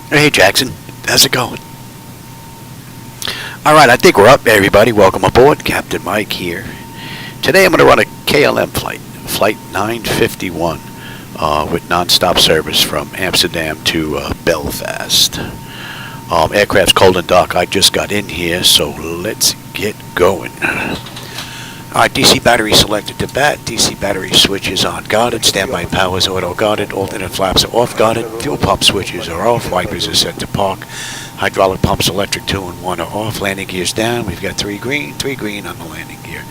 Hey Jackson, how's it going? Alright, I think we're up, everybody. Welcome aboard. Captain Mike here. Today I'm going to run a KLM flight, Flight 951, with non-stop service from Amsterdam to Belfast. Aircraft's cold and dark. I just got in here, so let's get going. Alright, DC battery selected to bat. DC battery switches on guarded. Standby powers auto guarded. Alternate flaps are off guarded. Fuel pump switches are off. Wipers are set to park. Hydraulic pumps electric 2 and 1 are off. Landing gears down. We've got 3 green on the landing gear.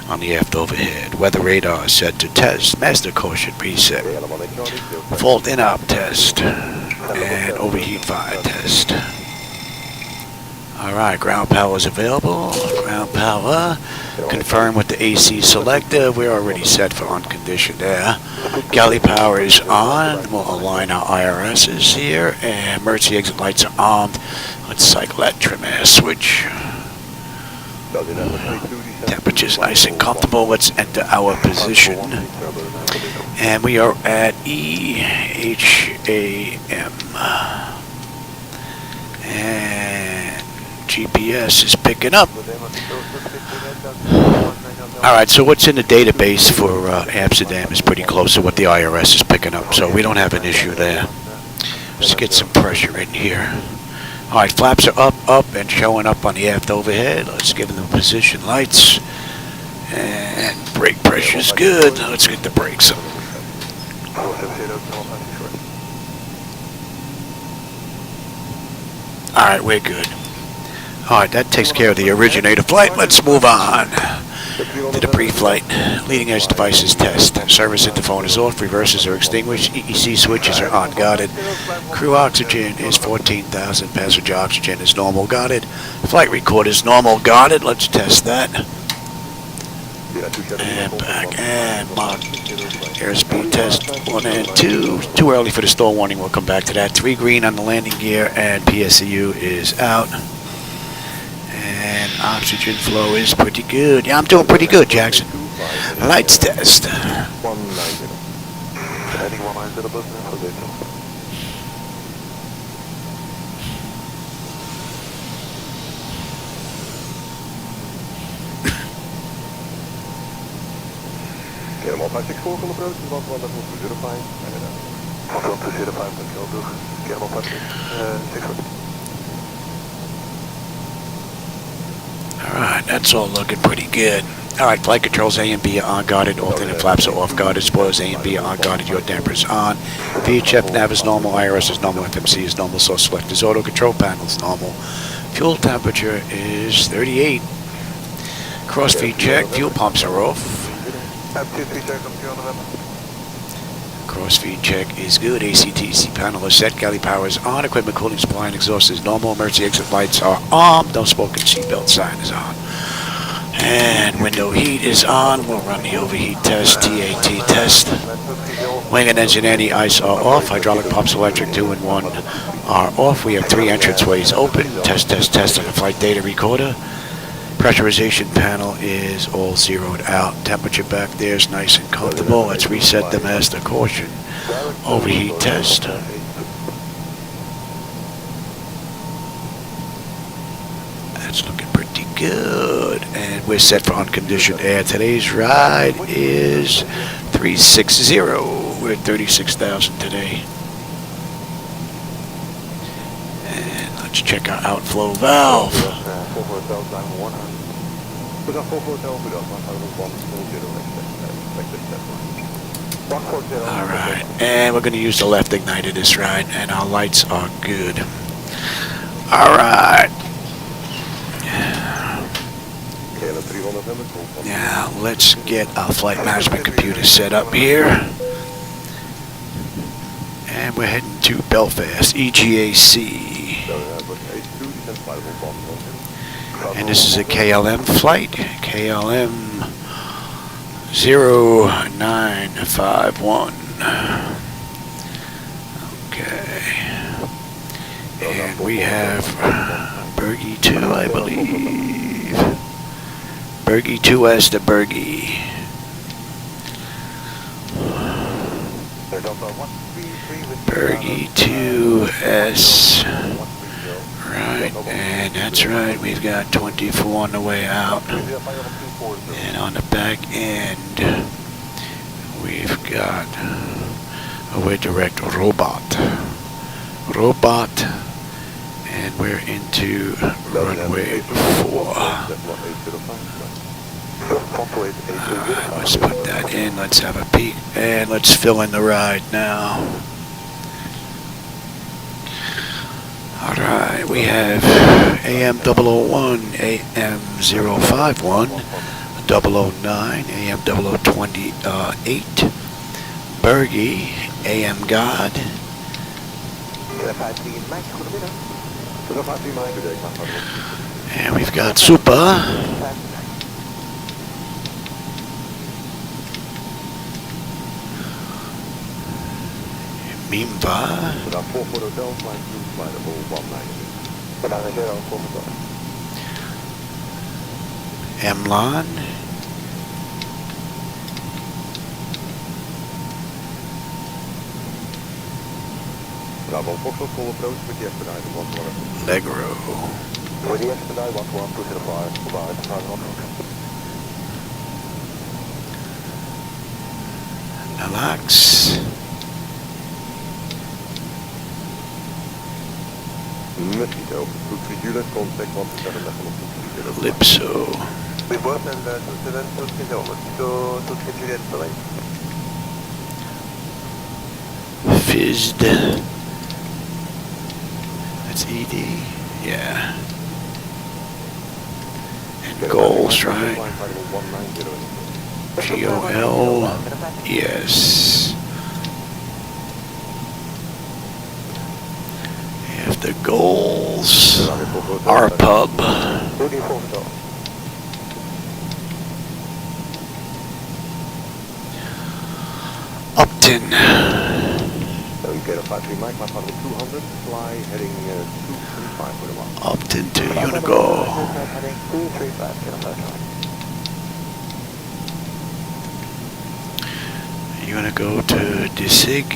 On the aft overhead. Weather radar is set to test. Master caution reset. Fault in-op test. And overheat fire test. Alright, ground power is available. Ground power. Confirm with the AC selector. We're already set for unconditioned air. Galley power is on. We'll align our IRSs here. And emergency exit lights are armed. Let's cycle that trim air switch. Temperature's nice and comfortable. Let's enter our position. And we are at EHAM. And GPS is picking up. Alright, so what's in the database for Amsterdam is pretty close to what the IRS is picking up, so we don't have an issue there. Let's get some pressure in here. Alright, flaps are up, and showing up on the aft overhead. Let's give them the position lights. And brake pressure's good. Let's get the brakes up. Alright, we're good. Alright, that takes care of the originator flight. Let's move on to the pre-flight. Leading edge devices test. Service interphone is off. Reversers are extinguished. EEC switches are on guarded. Crew oxygen is 14,000. Passenger oxygen is normal guarded. Flight recorder is normal guarded. Let's test that. And back and lock. Airspeed test 1 and 2. Too early for the stall warning. We'll come back to that. 3 green on the landing gear and PSCU is out. And oxygen flow is pretty good. Yeah, I'm doing pretty good, Jackson. Lights test. KLM Airlines Flight from approach, and 105. Welcome to 05, KLM Airlines 6. Alright, that's all looking pretty good. Alright, flight controls A and B are on guarded. Alternate flaps are off guarded. Spoilers A and B are on guarded. Your damper is on. VHF nav is normal. IRS is normal. FMC is normal. Source select is auto. Control panel is normal. Fuel temperature is 38. Crossfeed check. Fuel pumps are off. Crossfeed check is good. ACTC panel is set. Galley power is on. Equipment cooling supply and exhaust is normal. Emergency exit lights are on. No smoking seatbelt sign is on. And window heat is on. We'll run the overheat test. TAT test. Wing and engine anti-ice are off. Hydraulic pumps electric 2 and 1 are off. We have 3 entranceways open. Test on the flight data recorder. Pressurization panel is all zeroed out. Temperature back there is nice and comfortable. Let's reset the master caution. Overheat test. That's looking pretty good. And we're set for unconditioned air. Today's ride is 360. We're at 36,000 today. And let's check our outflow valve. Alright, and we're going to use the left igniter this ride, and our lights are good. Alright. Now, let's get our flight management computer set up here. And we're heading to Belfast, EGAC. And this is a KLM flight, KLM 0951. Okay. And we have Bergie 2, I believe. Bergie 2S to Bergie. Bergie 2S. Right, and that's right, we've got 24 on the way out. And on the back end, we've got a direct robot. And we're into runway 4. Alright, let's put that in, let's have a peek, and let's fill in the ride now. Alright, we have AM 001, AM 051, 009, AM 0028, Bergie, AM God, and we've got Super, Mimva, Emlon, Legro, Nalax, Lipso, Fizzed, that's ED, yeah, and Goals, right, GOL, yes. The Goals, our pub, Upton, Upton to Unigo, Unigo to DCT,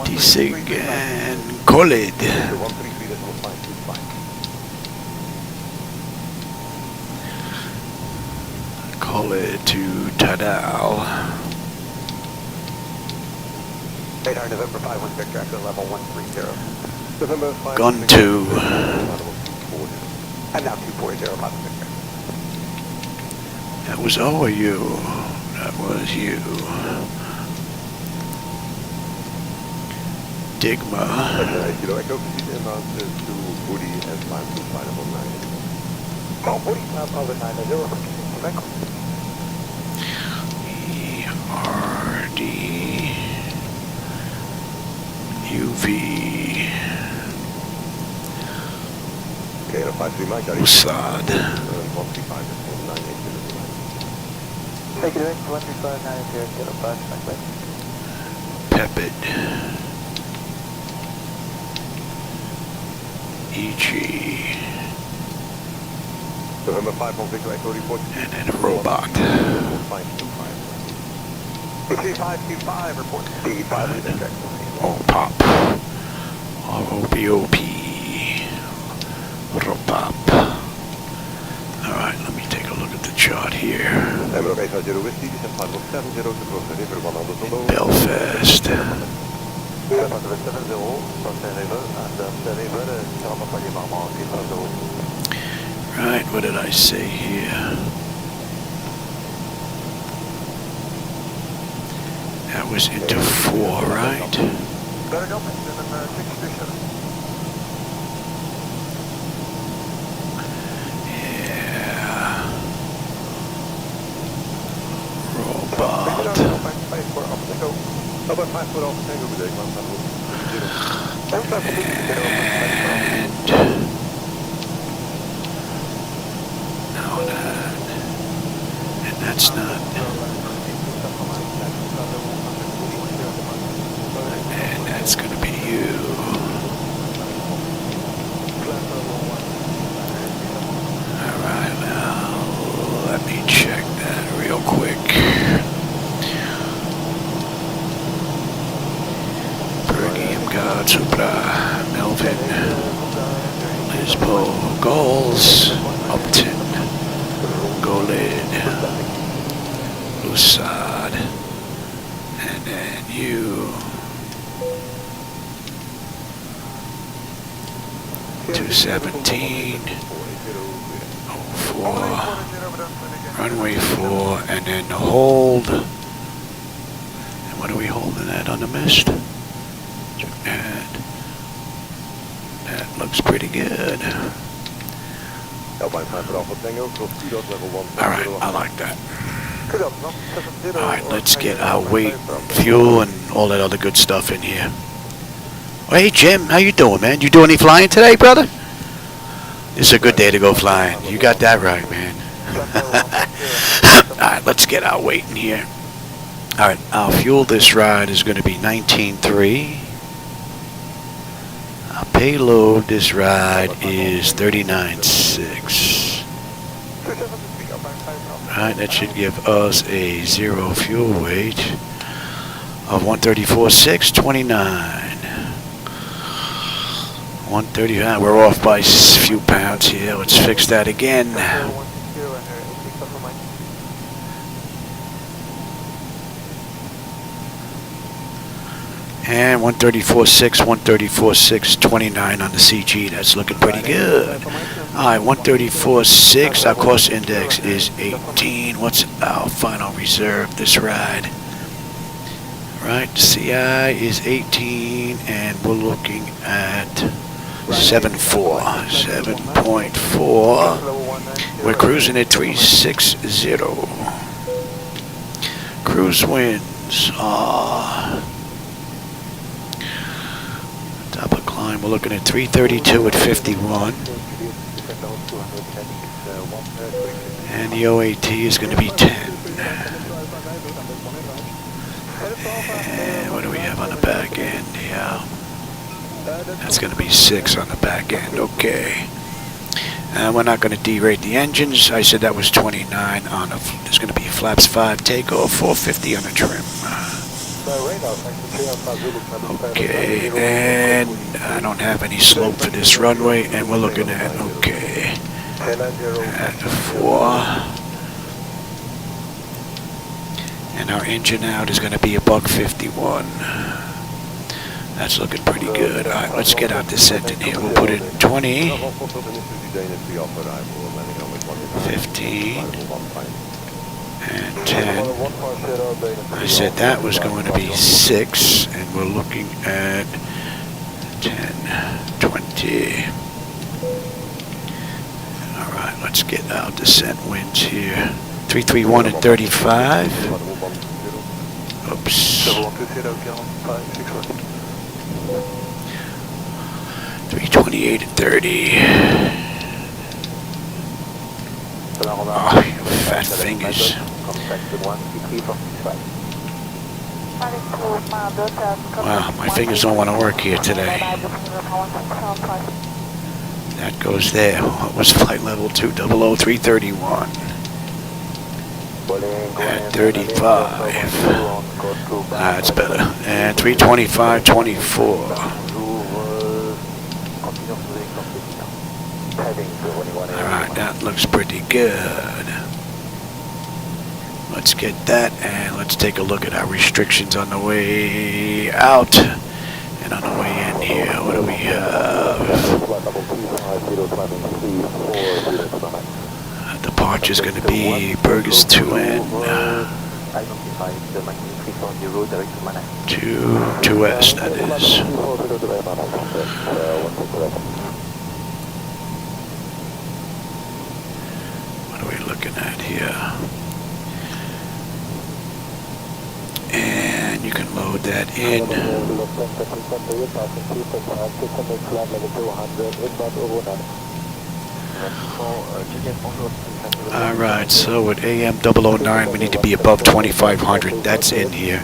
DCT and Khalid. Khalid to Tadal. Radar November 51 Victor, after level 130. November 5 Gun 2. And now 240, Papa Victor. That was all you. That was you. Digma. Kilo Echo, proceed inbound to Woody and climb to flight level 9. Oh, Woody, climb level 9, 0 for Quebec. ERD UV KLM Mike, Usad 135 Take it in, 135, 90, KLM Mike. Pepid EG November 5 on Victor Echo report. and then a robot. 3525 report. D5 Oh, pop. ROBOP. Robop. Alright, let me take a look at the chart here. Belfast. Right, what did I say here? That was into 4, right? Yeah. Robot. And now that. And that's not. And that's going to be you. Alright, now let me check that real wheels, Upton, go lid, loose side, and then you, 217, 04, runway 4, and then the hold. And what are we holding at on the mist? Check that. That looks pretty good. Alright, I like that. Alright, let's get our weight, fuel, and all that other good stuff in here. Oh, hey Jim, how you doing, man? You doing any flying today, brother? This is a good day to go flying. You got that right, man. Alright, let's get our weight in here. Alright, our fuel this ride is going to be 19.3. Our payload this ride is 39.6. Alright, that should give us a zero fuel weight of 134.629. 130, we're off by a few pounds here. Let's fix that again. And 134.6, 134.629 on the CG. That's looking pretty good. Alright, 134.6. Our cost index is 18. What's our final reserve this ride? Right, CI is 18, and we're looking at 7.4. We're cruising at 360. Cruise winds are top of climb. We're looking at 332 at 51. And the OAT is going to be 10. And what do we have on the back end? Yeah. That's going to be 6 on the back end. Okay. We're not going to derate the engines. I said that was 29 on a. There's going to be flaps 5 takeoff, 450 on the trim. Okay, and I don't have any slope for this runway, and we're looking at okay at 4. And our engine out is going to be a $151. That's looking pretty good. All right, let's get our descent in here. We'll put it in 20, 15, and 10. I said that was going to be 6, and we're looking at 10, 20. All right, let's get our descent winds here. 331 and 35. Oops. 328 and 30. Oh, you fat fingers. Wow, my fingers don't want to work here today. That goes there. What was flight level 200-331? At 35. That's better. And 325.24. Alright, that looks pretty good. Let's get that, and let's take a look at our restrictions on the way out and on the way in here. What do we have? Departure is going to be Burgess 2N. 2S, that is. What are we looking at here? And you can load that in. Alright, so at AM 009 we need to be above 2500. That's in here.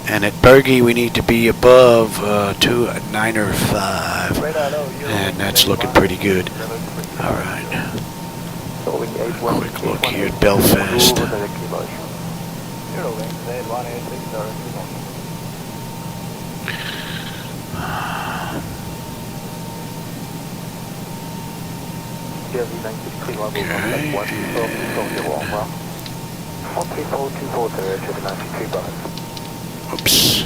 And at Bergie we need to be above 295. And that's looking pretty good. Alright. Quick look here at Belfast. Oops.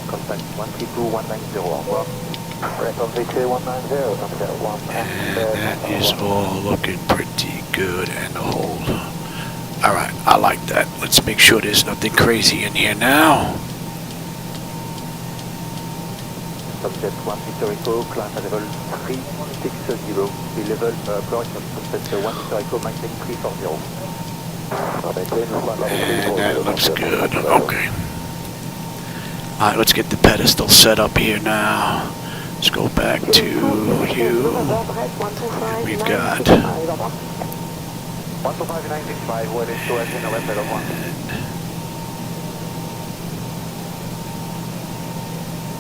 Contact 132-190, au revoir. And that is all looking pretty good and hold. Alright, I like that. Let's make sure there's nothing crazy in here now. Subject 1 Victor Echo, climb at level 360. The level correction. Subject 1 Victor Echo, maintain 340. And that looks good. Okay. Alright, let's get the pedestal set up here now. Let's go back to you. We've got.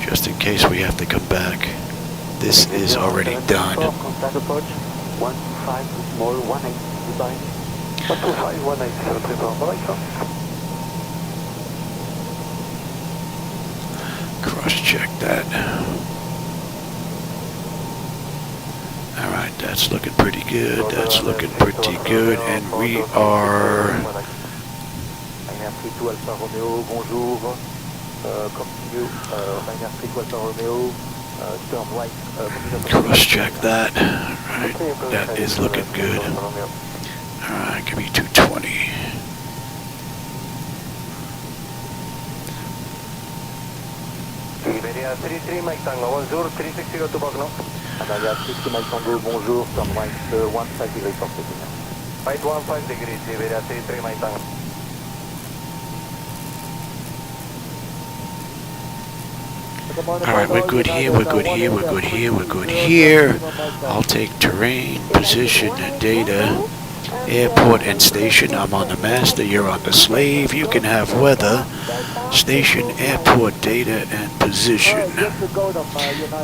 Just in case we have to come back, this is already done. Cross-check that. Alright, that's looking pretty good. That's looking pretty good. And we are... Cross-check that. Alright, that is looking good. Alright, give me 220. Iberia 33 Mike Tango, bonjour, 360 to Bogno. Iberia 33 Mike Tango, bonjour, turn right 15 degrees for taking. Right 15 degrees, Iberia 33 Mike Tango. Alright, we're good here, we're good here, we're good here, we're good here. I'll take terrain, position, data, airport and station. I'm on the master, you're on the slave. You can have weather, station, airport, data, and position.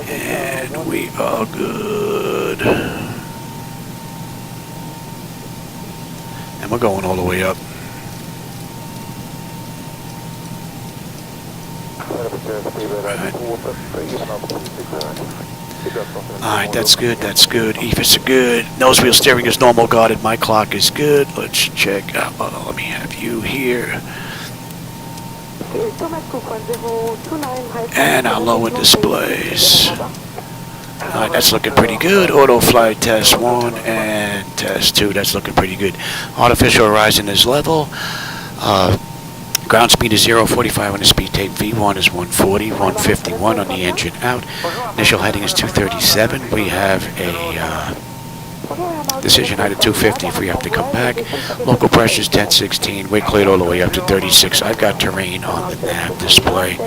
And we are good. And we're going all the way up. Alright, that's good, that's good. EFIS are good. Nose wheel steering is normal guarded. My clock is good. Let's check out. Let me have you here. And our lower displays. Alright, that's looking pretty good. Auto flight test 1 and test 2. That's looking pretty good. Artificial horizon is level. Ground speed is 045 on the speed tape. V1 is 140, 151 on the engine out. Initial heading is 237. We have a decision height of 250 if we have to come back. Local pressure is 1016. We're cleared all the way up to 36. I've got terrain on the nav display.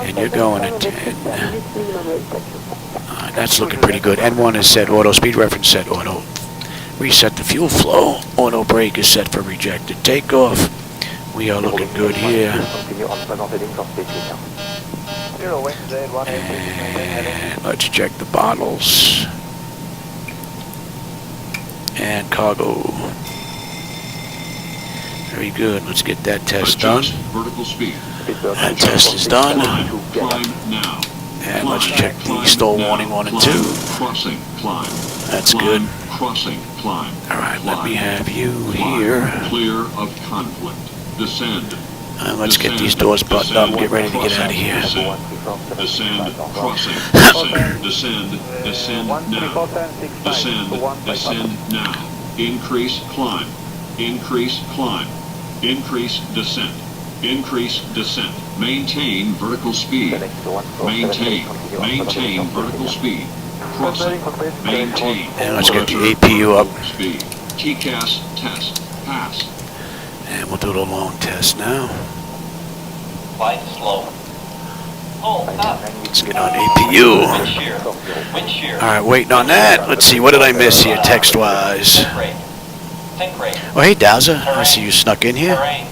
And you're going at 10. That's looking pretty good. N1 is set auto. Speed reference set auto. Reset the fuel flow. Auto brake is set for rejected takeoff. We are looking good here. And let's check the bottles. And cargo. Very good. Let's get that test done. That test is done. And let's check the stall warning 1 and 2. That's good. Alright, let me have you here. Clear of conflict. Descend. Let's get these doors buttoned up and get ready to get out of here. Descend, crossing, descend, descend now. Descend now. Increase climb. Increase climb. Increase descent. Increase descent. Maintain vertical speed. Maintain vertical speed. Crossing. Maintain. And let's get the APU up. Speed. TCAS test. Pass. And we'll do the long test now. Flight slow. Hold up. Let's get on APU. Wind shear. Wind shear. Alright, waiting on that. Let's see, what did I miss here text-wise? Sink rate. Sink rate. Oh, hey, Dowser. I see you snuck in here. Terrain.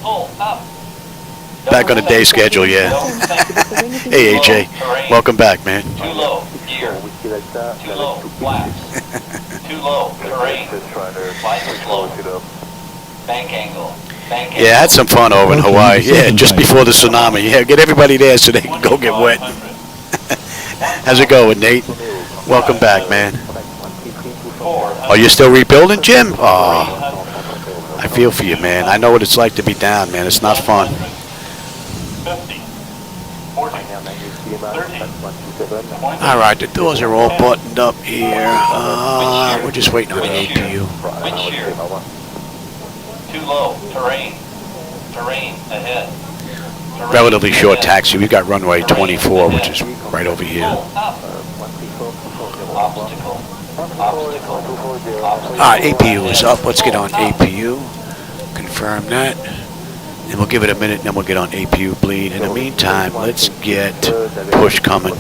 Hold up. Back on the day schedule, yeah. Hey, AJ. Welcome back, man. Too low. Gear. Too low. Flaps. Too low. Terrain. Flight slow. Bank angle. Yeah, I had some fun over in Hawaii. Yeah, just before the tsunami. Yeah, get everybody there so they can go get wet. How's it going, Nate? Welcome back, man. Oh, you're still rebuilding, Jim? Oh, I feel for you, man. I know what it's like to be down, man. It's not fun. 50, 40, 30. All right, the doors are all buttoned up here. We're just waiting on the APU. Wind shear. Too low. Terrain. Terrain ahead. Terrain Relatively short ahead. taxi. We've got runway 24, which is right over here. Pull up. Obstacle. Obstacle. All right, APU is up. Let's get on APU. Confirm that. And we'll give it a minute, and then we'll get on APU bleed. In the meantime, let's get push coming.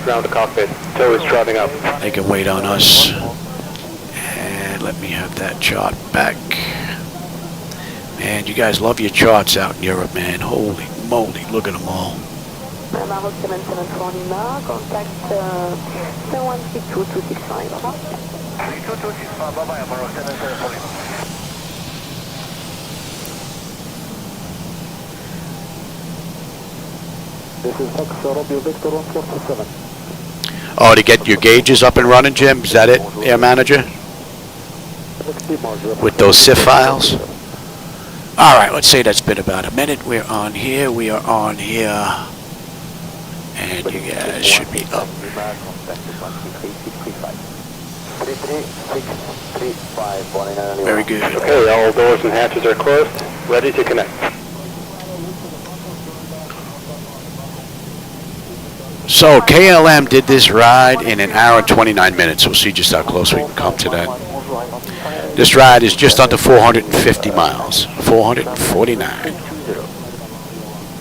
Ground to cockpit. Tow is driving up. They can wait on us. And let me have that chart back. Man, you guys love your charts out in Europe, man. Holy moly, look at them all. Maroc 7740 Lima, contact 7132265. 3265, bye-bye, Maroc 7740. This is Fox Romeo Victor 147. Oh, to get your gauges up and running, Jim? Is that it, Air Manager? With those CIF files? All right, let's say that's been about a minute. We're on here. We are on here. And you guys should be up. Very good. Okay, all doors and hatches are closed. Ready to connect. So KLM did this ride in an hour and 29 minutes. We'll see just how close we can come to that. This ride is just under 450 miles. 449.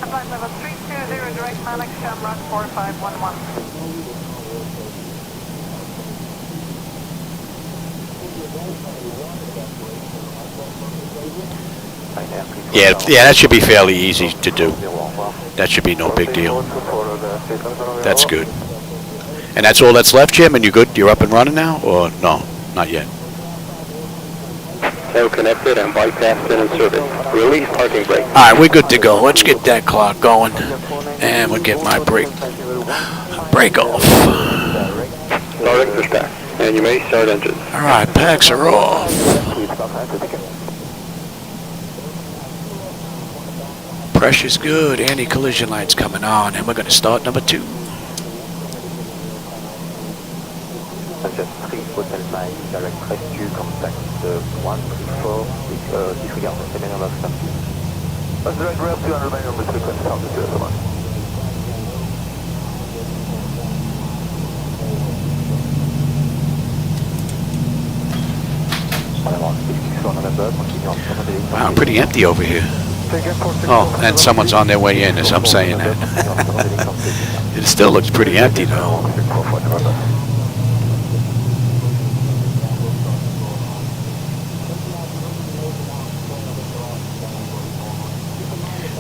Flight level 320, direct Malik Shamrock 4511. Yeah, that should be fairly easy to do. That should be no big deal. That's good. And that's all that's left, Jim? And you good? You're up and running now? Or no? Not yet. Tow connected and bypassed in service. Release parking brake. All right, we're good to go. Let's get that clock going. And we'll get my brake off. Start extra stack. And you may start engines. All right, packs are off. Pressure's good. Anti-collision lights coming on. And we're going to start number 2. Just 3 Hotel 9, direct rescue, contact 134, disregard, remain on standby. Direct rescue and remain on the frequency of the QSL. Wow, pretty empty over here. Oh, and someone's on their way in as I'm saying that. It still looks pretty empty though.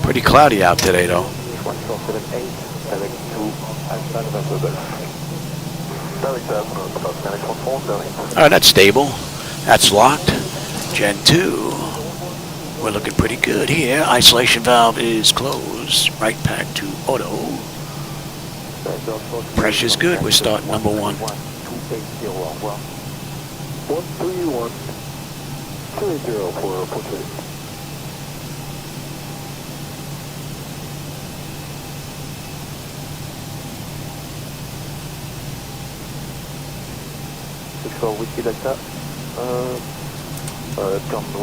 Pretty cloudy out today though. 1478, direct to Amsterdam, Alright, that's stable. That's locked. Gen 2. We're looking pretty good here. Isolation valve is closed. Right pack to auto. Pressure's good. We're starting number 1. 131, 280 for Portugal. For Whiskey Delta, turn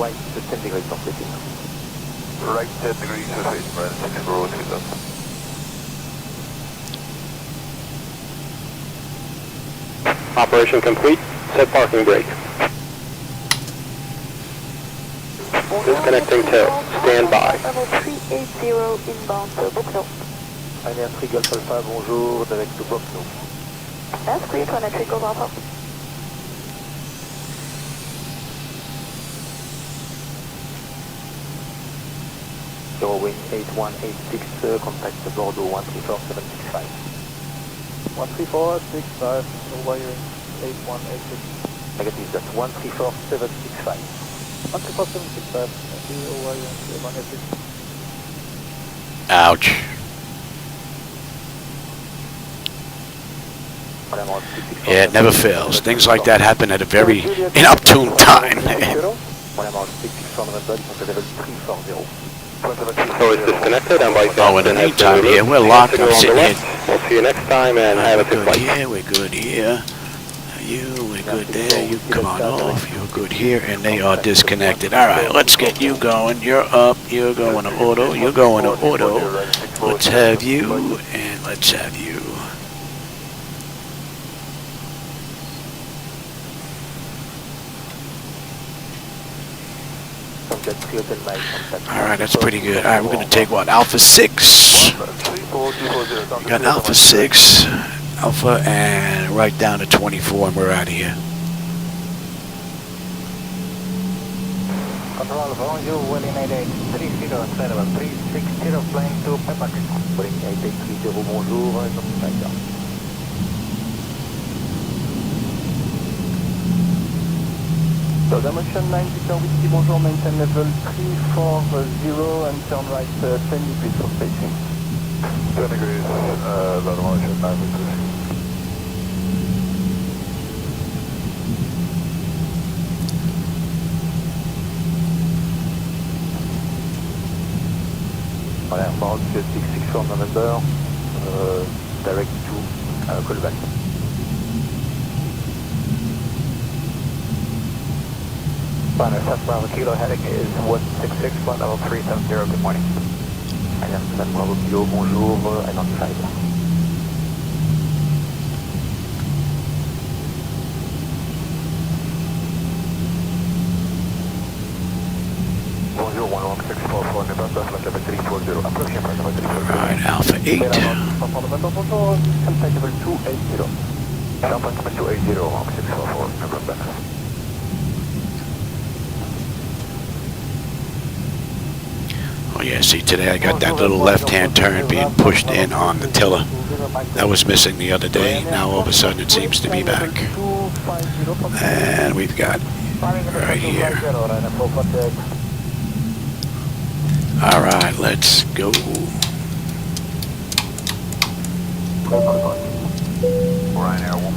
right 10 degrees on setting. Right 10 degrees surface, man, 6 for Whiskey Delta. Operation complete, set parking brake. Disconnecting tail, stand by. Level 380 inbound to Bookno. Air Free Golf Alpha, bonjour, direct to Bookno. That's clear to an Golf Alpha. Wind 8186, contact Bordeaux 134765. 13465, no wiring 8186. Negative, that's 134765. Ouch. Yeah, it never fails. Things like that happen at a very inopportune time. So it's disconnected and by Oh, in the meantime, here, we're locked. I'm sitting here. We'll see you next time and have a We're good good flight. here, we're good here. We're good there. You come on off. You're good here, and they are disconnected. All right, let's get you going. You're up. You're going to auto. You're going to auto. Let's have you, and let's have you. All right, that's pretty good. All right, we're going to take what? Alpha 6. We got Alpha 6, Alpha, and right down to 24, and we're out of here. Control, bonjour, William 88, 307, 360, flying to Pepac. William 88, 30, bonjour, So dimension 9, Victor Whiskey, bonjour, maintain level 340 and turn right 10 degrees for spacing. 10 degrees, dimension 9, Victor. Voilà, Maroc 664 November, direct to callback. Final Bravo Kilo heading is 166, flight level 370, good morning. Amsterdam Bravo Kilo, bonjour, identified. Bonjour, 11644, November, flight level 340, approaching flight level 340. All right, Alpha 8. Bonjour, flight level 280. Alpha 280, 1644, November. Oh yeah, see, today I got that little left-hand turn being pushed in on the tiller. That was missing the other day. Now all of a sudden it seems to be back. And we've got right here. All right, let's go.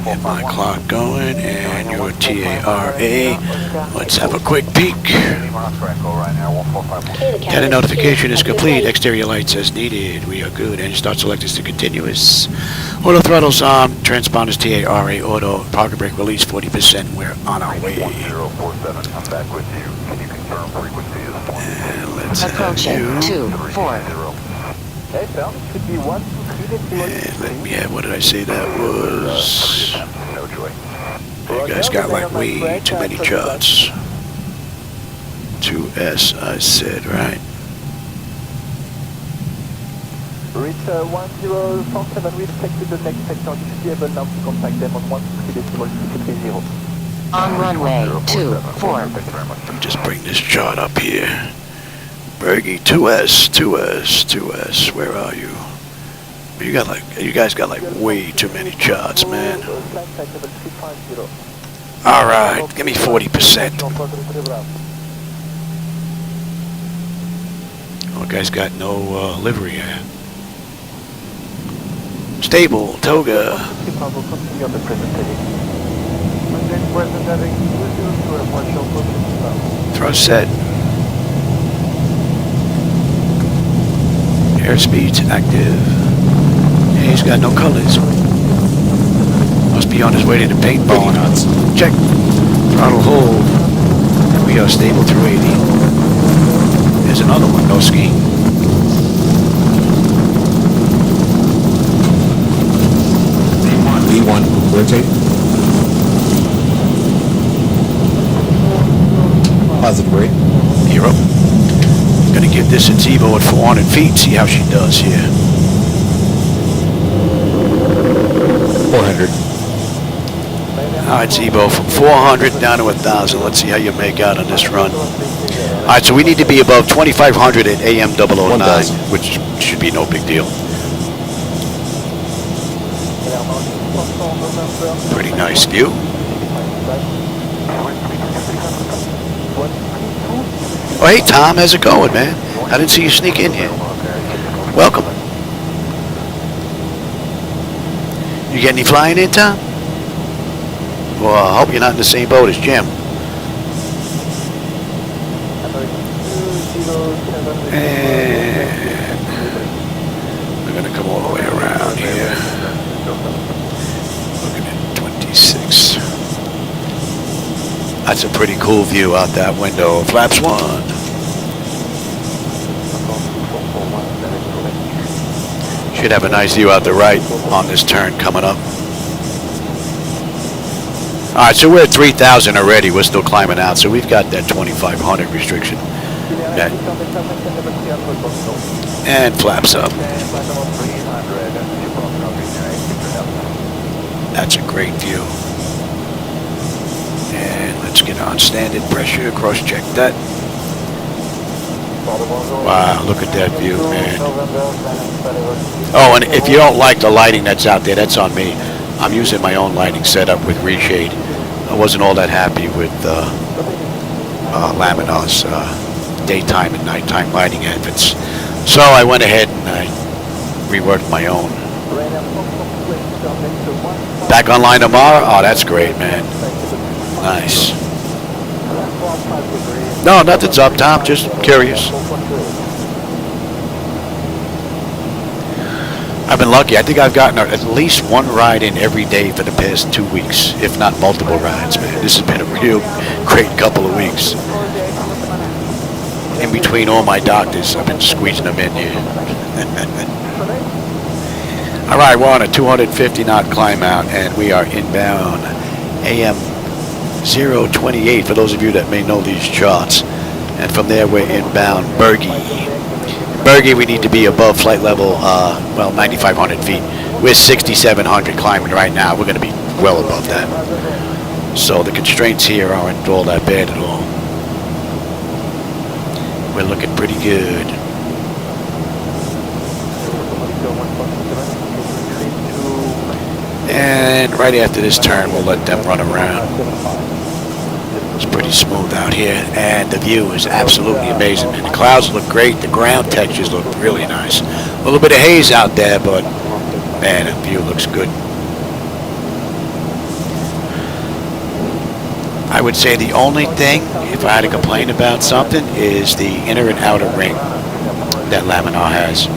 Get my clock going, and your TARA. Let's have a quick peek. Data notification is complete. Exterior lights as needed. We are good. Engine start selectors to continuous. Auto throttles on. Transponders TARA auto. Pocket brake release 40%. We're on our way. And let's have you. 2-4. And let me have, what did I say that was? You guys got like way too many charts. 2S, I said, right? Reach 1047, we'll take to the next sector. You should be able now to contact them on 1.3.0. On runway 24. Let me just bring this chart up here. Bergie, 2S, 2S, 2S, where are you? You guys got like way too many charts, man. All right, give me 40%. Oh, guys got no livery here. Stable, toga. Thrust set. Airspeed's active. Yeah, he's got no colors. Must be on his way to the paintball. Check. Throttle hold. And we are stable through 80. There's another one, no ski. V1, rotate. Positive rate. Hero. Gonna give this a Zibo at 400 feet, see how she does here. 400. Alright, Zibo, from 400 down to 1,000. Let's see how you make out on this run. Alright, so we need to be above 2,500 at AM 009, which should be no big deal. Pretty nice view. Oh, hey, Tom, how's it going, man? I didn't see you sneak in here. Welcome. You get any flying in, Tom? Well, I hope you're not in the same boat as Jim. And we're going to come all the way around here. Looking at 26. That's a pretty cool view out that window. Flaps 1. Should have a nice view out the right on this turn coming up. Alright, so we're at 3,000 already. We're still climbing out, so we've got that 2,500 restriction. Okay. And flaps up. That's a great view. And let's get on standard pressure, cross-check that. Wow, look at that view, man. Oh, and if you don't like the lighting that's out there, that's on me. I'm using my own lighting setup with reshade. I wasn't all that happy with Laminar's daytime and nighttime lighting efforts. So I went ahead and I reworked my own. Back online tomorrow? Oh, that's great, man. Nice. No, nothing's up, Tom. Just curious. I've been lucky. I think I've gotten at least one ride in every day for the past 2 weeks, if not multiple rides, man. This has been a real great couple of weeks. In between all my doctors, I've been squeezing them in here. All right, we're on a 250 knot climb out, and we are inbound AM 028, for those of you that may know these charts. And from there, we're inbound Bergy. Bergy, we need to be above flight level, 9,500 feet. We're 6,700 climbing right now. We're going to be well above that. So the constraints here aren't all that bad at all. We're looking pretty good. And right after this turn, we'll let them run around. It's pretty smooth out here, and the view is absolutely amazing. And the clouds look great. The ground textures look really nice. A little bit of haze out there, but man, the view looks good. I would say the only thing, if I had to complain about something, is the inner and outer ring that Laminar has.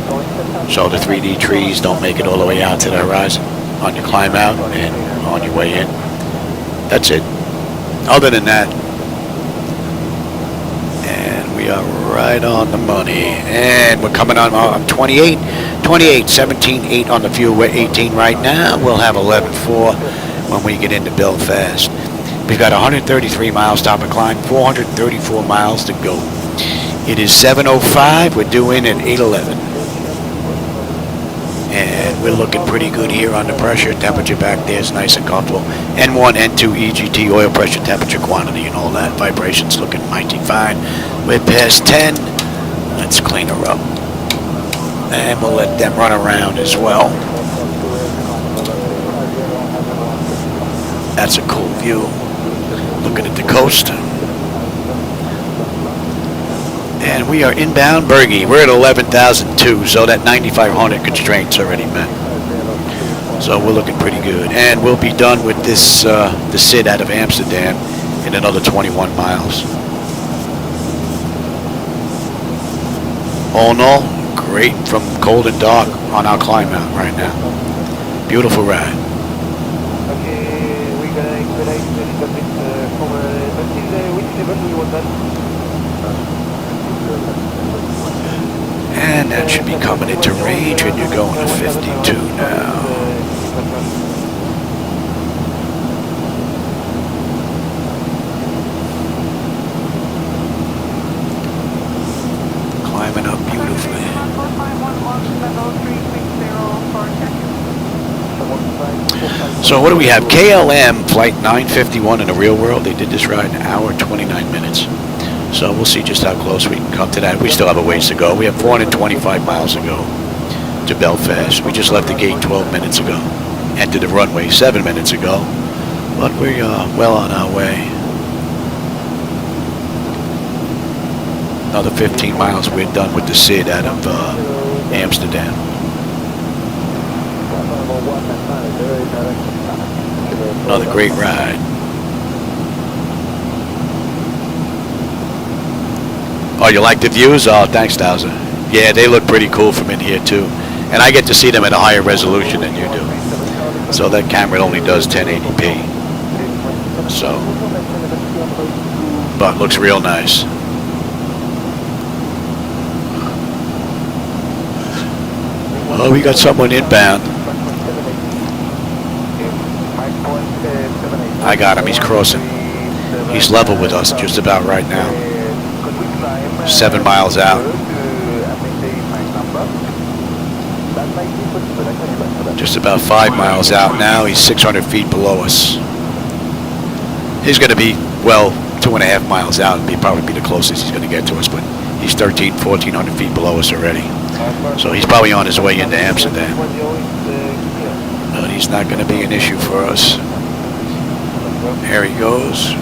So the 3D trees don't make it all the way out to the horizon on your climb out and on your way in. That's it. Other than that, and we are right on the money. And we're coming on 28, 17.8 on the fuel. We're 18 right now. We'll have 11.4 when we get into Belfast. We've got 133 miles top of climb, 434 miles to go. It is 7:05. We're due in at 8:11. And we're looking pretty good here on the pressure. Temperature back there is nice and comfortable. N1, N2, EGT, oil pressure, temperature, quantity, and all that. Vibrations looking mighty fine. We're past 10. Let's clean her up. And we'll let them run around as well. That's a cool view. Looking at the coast. And we are inbound Bergy. We're at 11,002, so that 9,500 constraint's already met. So we're looking pretty good. And we'll be done with this, the SID out of Amsterdam in another 21 miles. All in all, great from cold and dark on our climb out right now. Beautiful ride. Okay, we're gonna expedite the little bit forward. Which level do you want that? And that should be coming into range, and you're going to 52 now. Climbing up beautifully. So what do we have? KLM Flight 951 in the real world. They did this ride in an hour and 29 minutes. So we'll see just how close we can come to that. We still have a ways to go. We have 425 miles to go to Belfast. We just left the gate 12 minutes ago. Entered the runway 7 minutes ago. But we are well on our way. Another 15 miles, we're done with the SID out of Amsterdam. Another great ride. Oh, you like the views? Oh, thanks, Dowser. Yeah, they look pretty cool from in here too. And I get to see them at a higher resolution than you do. So that camera only does 1080p. So, but looks real nice. Oh, we got someone inbound. I got him, he's crossing. He's level with us just about right now. 7 miles out. Just about 5 miles out now. He's 600 feet below us. He's going to be, well, 2.5 miles out and probably be the closest he's going to get to us, but he's 1,400 feet below us already. So he's probably on his way into Amsterdam. But he's not going to be an issue for us. There he goes.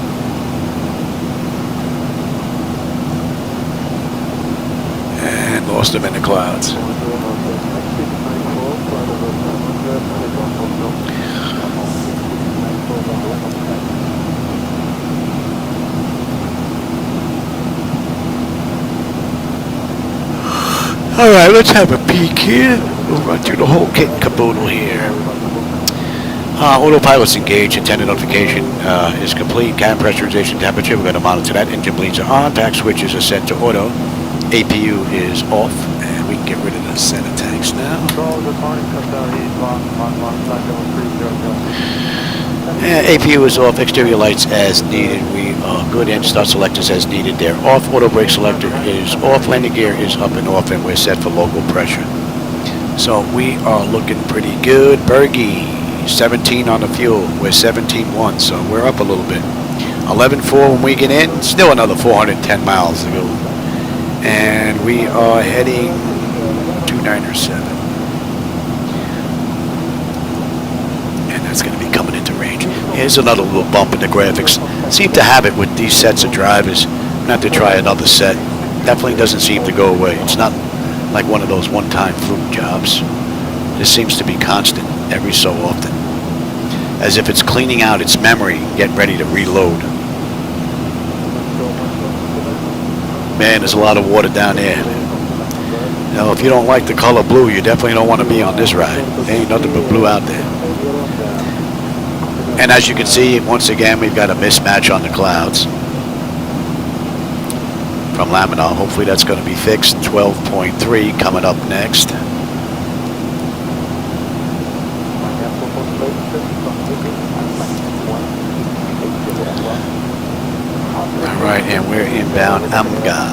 And lost him in the clouds. Alright, let's have a peek here. We'll run through the whole kit and caboodle here. Autopilot's engaged, antenna notification is complete, cabin pressurization temperature, we're going to monitor that, engine bleeds are on, pack switches are set to auto, APU is off, and we can get rid of the center tanks now. APU is off, exterior lights as needed, we are good, and start selectors as needed, they're off, auto brake selector is off, landing gear is up and off, and we're set for local pressure. So we are looking pretty good. Bergie, 17 on the fuel, we're 17.1, so we're up a little bit. 11.4 when we get in, still another 410 miles to go. And we are heading 297. And that's going to be coming into range. Here's another little bump in the graphics. Seem to have it with these sets of drivers. I'm going to have to try another set. Definitely doesn't seem to go away. It's not like one of those one-time fluke jobs. This seems to be constant every so often. As if it's cleaning out its memory, getting ready to reload. Man, there's a lot of water down there. You know, if you don't like the color blue, you definitely don't want to be on this ride. There ain't nothing but blue out there. And as you can see, once again, we've got a mismatch on the clouds from Laminar. Hopefully that's going to be fixed. 12.3 coming up next. Alright, and we're inbound Amsterdam.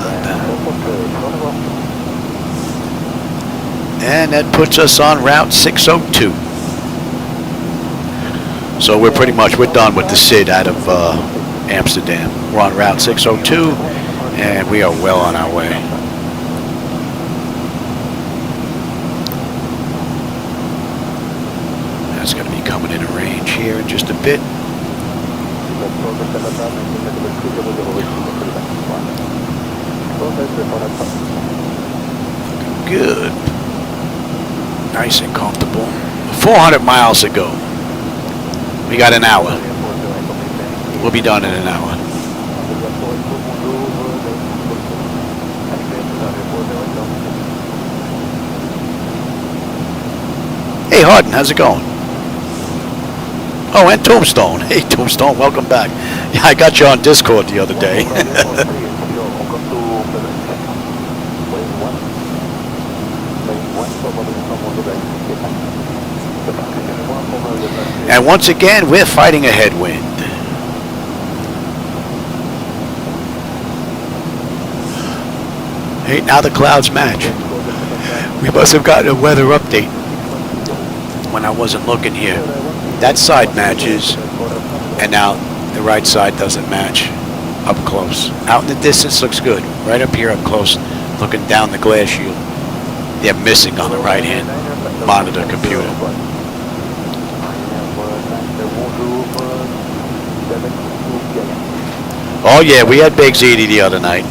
And that puts us on Route 602. So we're pretty much, we're done with the SID out of Amsterdam. We're on Route 602, and we are well on our way. That's going to be coming into range here in just a bit. Good. Nice and comfortable. 400 miles to go. We got an hour. We'll be done in an hour. Hey Harden, how's it going? Oh, and Tombstone. Hey Tombstone, welcome back. Yeah, I got you on Discord the other day. And once again, we're fighting a headwind. Hey, now the clouds match. We must have gotten a weather update when I wasn't looking here. That side matches, and now the right side doesn't match up close. Out in the distance looks good. Right up here up close, looking down the glass shield, they're missing on the right hand monitor computer. Oh yeah, we had Big ZD the other night.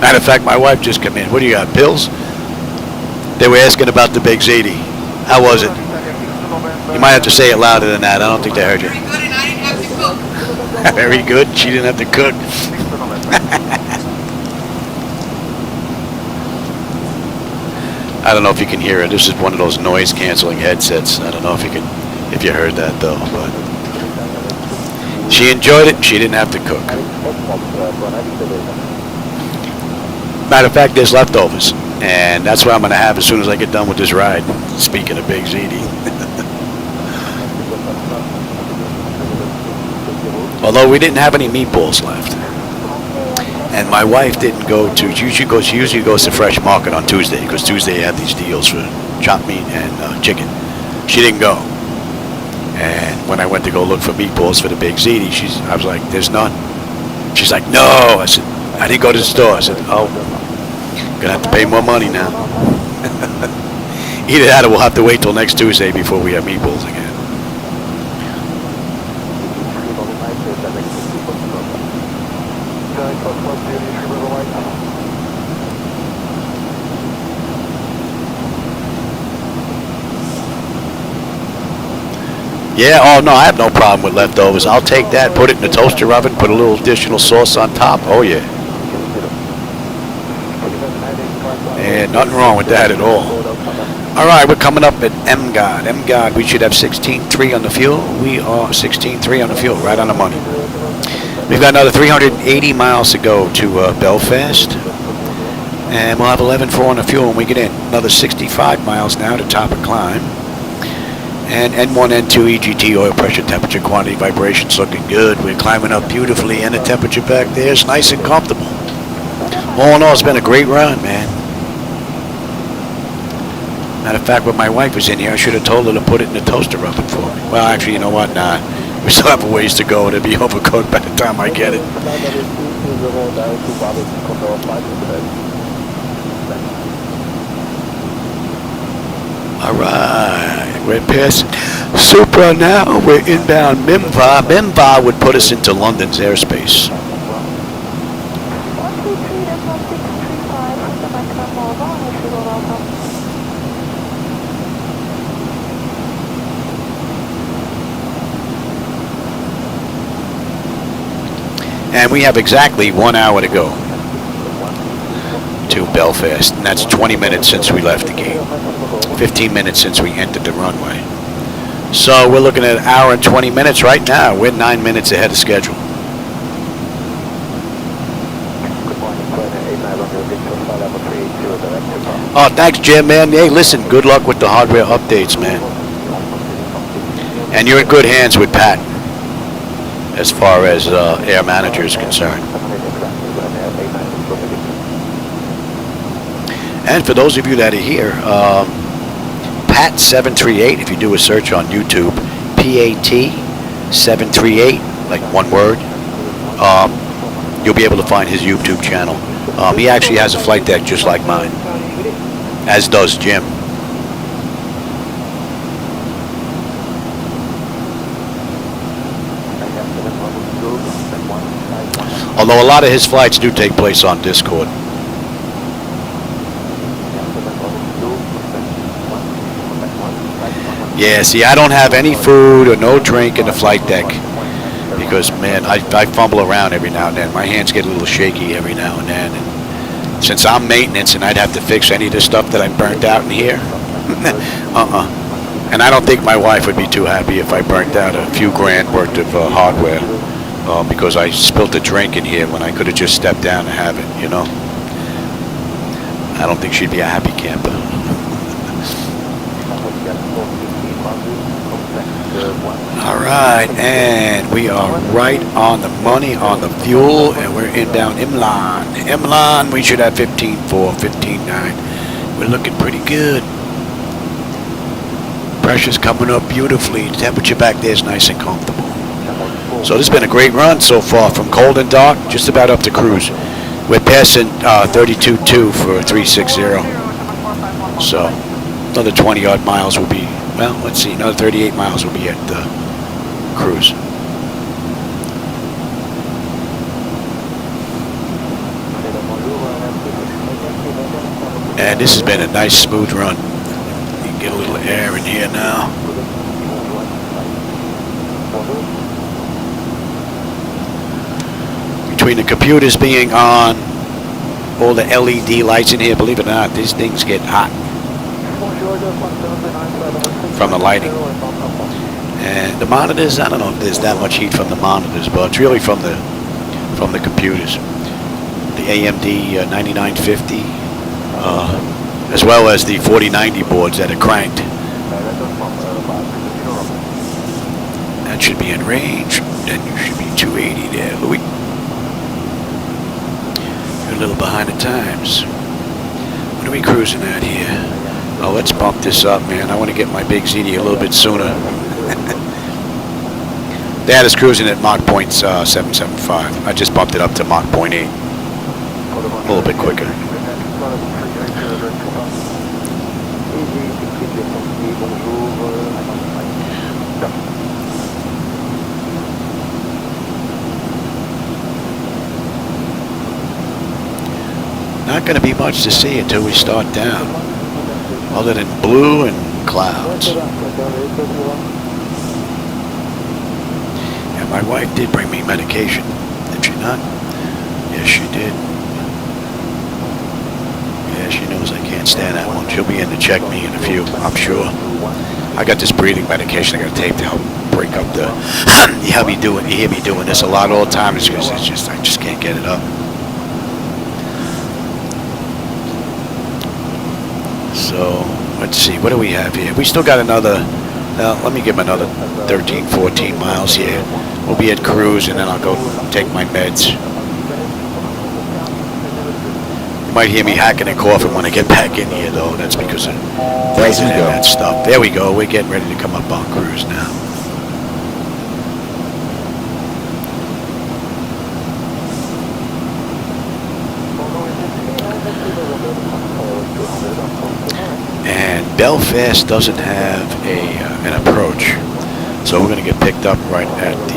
Matter of fact, my wife just came in. What do you got, pills? They were asking about the Big ZD. How was it? You might have to say it louder than that. I don't think they heard you. Very good, and I didn't have to cook. Very good. She didn't have to cook. I don't know if you can hear it. This is one of those noise canceling headsets. I don't know if you heard that though, but she enjoyed it. She didn't have to cook. Matter of fact, there's leftovers, and that's what I'm going to have as soon as I get done with this ride. Speaking of Big ZD. Although we didn't have any meatballs left. And my wife didn't go to, she usually goes to Fresh Market on Tuesday, because Tuesday they have these deals for chopped meat and chicken. She didn't go. And when I went to go look for meatballs for the Big ZD, I was like, there's none. She's like, no. I said, I didn't go to the store. I said, oh, gonna have to pay more money now. Either that or we'll have to wait till next Tuesday before we have meatballs again. Yeah, oh no, I have no problem with leftovers. I'll take that, put it in the toaster oven, put a little additional sauce on top. Oh yeah. And nothing wrong with that at all. Alright, we're coming up at MGOD. MGOD, we should have 16.3 on the fuel. We are 16.3 on the fuel, right on the money. We've got another 380 miles to go to Belfast. And we'll have 11.4 on the fuel when we get in. Another 65 miles now to top of climb. And N1, N2, EGT, oil pressure, temperature, quantity, vibrations looking good. We're climbing up beautifully, and the temperature back there is nice and comfortable. All in all, it's been a great run, man. Matter of fact, when my wife was in here, I should have told her to put it in the toaster oven for me. Well, actually, you know what? Nah. We still have a ways to go. It'll be overcooked by the time I get it. Alright, we're past Supra now. We're inbound Mimva. Mimva would put us into London's airspace. And we have exactly 1 hour to go to Belfast. And that's 20 minutes since we left the gate. 15 minutes since we entered the runway. So we're looking at an hour and 20 minutes right now. We're 9 minutes ahead of schedule. Oh, thanks, Jim, man. Hey, listen, good luck with the hardware updates, man. And you're in good hands with Pat, as far as air manager is concerned. And for those of you that are here, Pat 738, if you do a search on YouTube, PAT 738, like one word, you'll be able to find his YouTube channel. He actually has a flight deck just like mine, as does Jim. Although a lot of his flights do take place on Discord. Yeah, see, I don't have any food or no drink in the flight deck because, man, I fumble around every now and then. My hands get a little shaky every now and then. And since I'm maintenance and I'd have to fix any of the stuff that I burnt out in here, And I don't think my wife would be too happy if I burnt out a few grand worth of hardware because I spilled a drink in here when I could have just stepped down and have it, you know. I don't think she'd be a happy camper. All right, and we are right on the money on the fuel, and we're inbound Imlan. Imlan, we should have 15.4, 15.9. We're looking pretty good. Pressure's coming up beautifully. The temperature back there is nice and comfortable. So this has been a great run so far, from cold and dark, just about up to cruise. We're passing 32.2 for 360. So another 20 odd miles will be, well, let's see, another 38 miles will be at cruise. Man, this has been a nice smooth run. You can get a little air in here now. Between the computers being on, all the LED lights in here, believe it or not, these things get hot from the lighting. And the monitors, I don't know if there's that much heat from the monitors, but it's really from the computers. The AMD 9950, as well as the 4090 boards that are cranked. That should be in range. Then you should be 280 there, Louis. You're a little behind the times. What are we cruising at here? Oh, let's bump this up, man. I want to get my big ZD a little bit sooner. That is cruising at Mach 0.775. I just bumped it up to Mach 0.8. A little bit quicker. Not going to be much to see until we start down, other than blue and clouds. And my wife did bring me medication, did she not? Yes, she did. Yeah, she knows I can't stand that one. She'll be in to check me in a few, I'm sure. I got this breathing medication I got to take to help break up the... You hear me doing this a lot all the time. It's because I just can't get it up. So, let's see, what do we have here? We still got another, let me give him another 13, 14 miles here. We'll be at cruise, and then I'll go take my meds. You might hear me hacking and coughing when I get back in here, though. That's because of freezing and that stuff. There we go. We're getting ready to come up on cruise now. And Belfast doesn't have an approach, so we're going to get picked up right at the,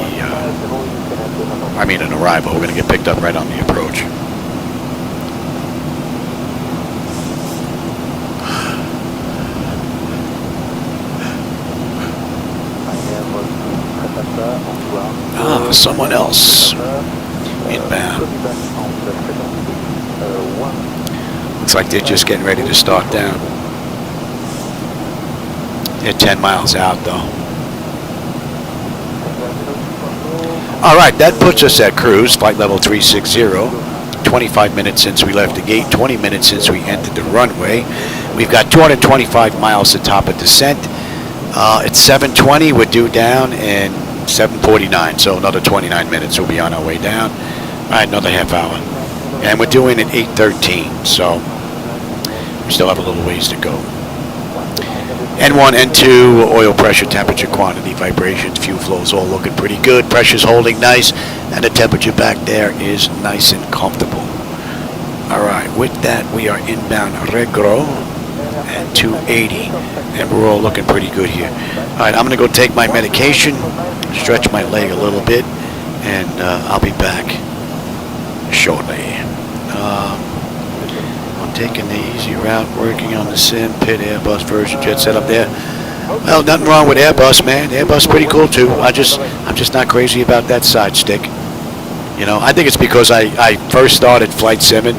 an arrival. We're going to get picked up right on the approach. Ah, someone else inbound. Looks like they're just getting ready to start down. They're 10 miles out, though. All right, that puts us at cruise, flight level 360. 25 minutes since we left the gate, 20 minutes since we entered the runway. We've got 225 miles to top of descent. It's 7:20, we're due down, and 7:49, so another 29 minutes we'll be on our way down. All right, another half hour. And we're doing at 8:13, so we still have a little ways to go. N1, N2, oil pressure, temperature, quantity, vibrations, fuel flows, all looking pretty good. Pressure's holding nice, and the temperature back there is nice and comfortable. All right, with that, we are inbound Regro at 280, and we're all looking pretty good here. All right, I'm going to go take my medication, stretch my leg a little bit, and I'll be back shortly. I'm taking the easy route, working on the sim, pit, Airbus version, jet set up there. Well, nothing wrong with Airbus, man. Airbus is pretty cool too. I'm just not crazy about that side stick. You know, I think it's because I first started Flight 7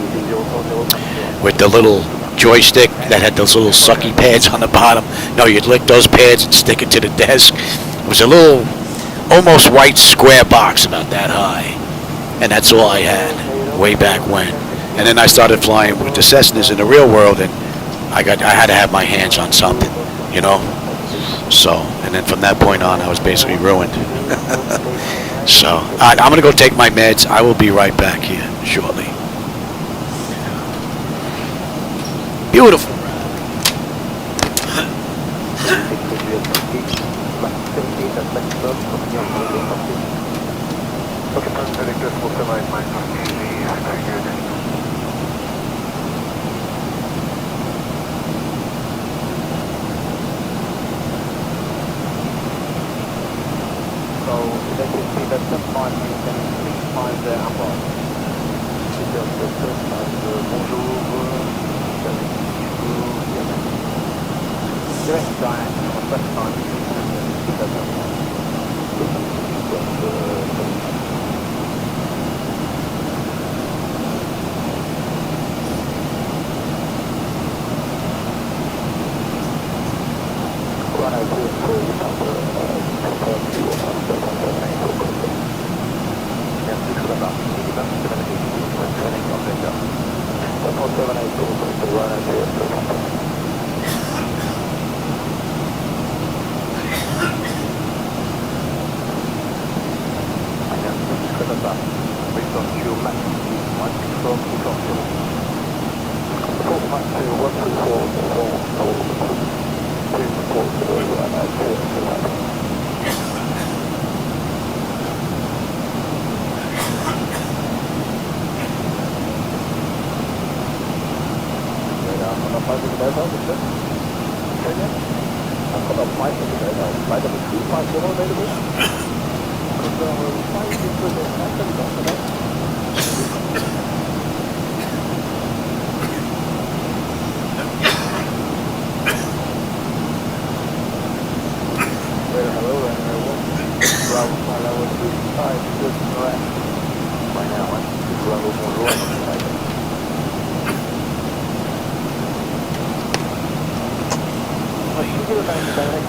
with the little joystick that had those little sucky pads on the bottom. No, you'd lick those pads and stick it to the desk. It was a little, almost white square box about that high, and that's all I had way back when. And then I started flying with the Cessnas in the real world, and I had to have my hands on something, you know. So, and then from that point on, I was basically ruined. So, all right, I'm gonna go take my meds. I will be right back here shortly. Beautiful. So let us see that some point you can please find the number. Bonjour.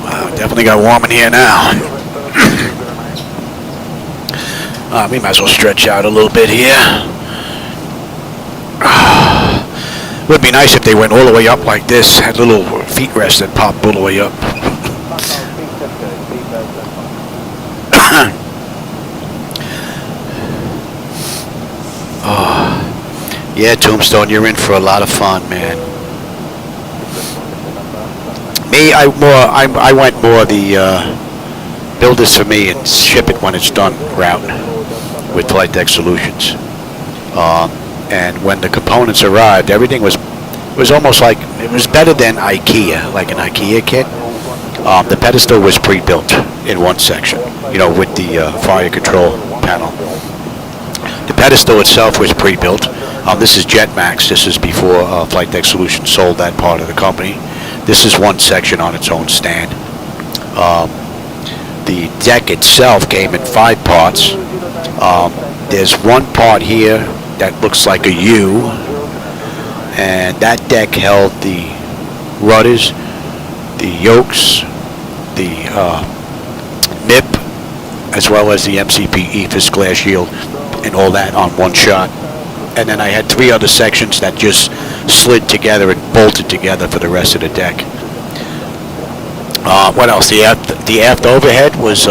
Wow, definitely got warm in here now. We might as well stretch out a little bit here. Would be nice if they went all the way up like this, had little feet rests that popped all the way up. Oh, yeah, Tombstone, you're in for a lot of fun, man. Me, I went more the build this for me and ship it when it's done route with Flightdeck Solutions. And when the components arrived, everything was almost like, it was better than IKEA, like an IKEA kit. The pedestal was pre-built in one section, you know, with the fire control panel. The pedestal itself was pre-built. This is JetMax. This is before Flightdeck Solutions sold that part of the company. This is one section on its own stand. The deck itself came in 5 parts. There's one part here that looks like a U, and that deck held the rudders, the yokes, the MIP, as well as the MCP EFIS glass shield, and all that on one shot. And then I had 3 other sections that just slid together and bolted together for the rest of the deck. What else? The aft overhead was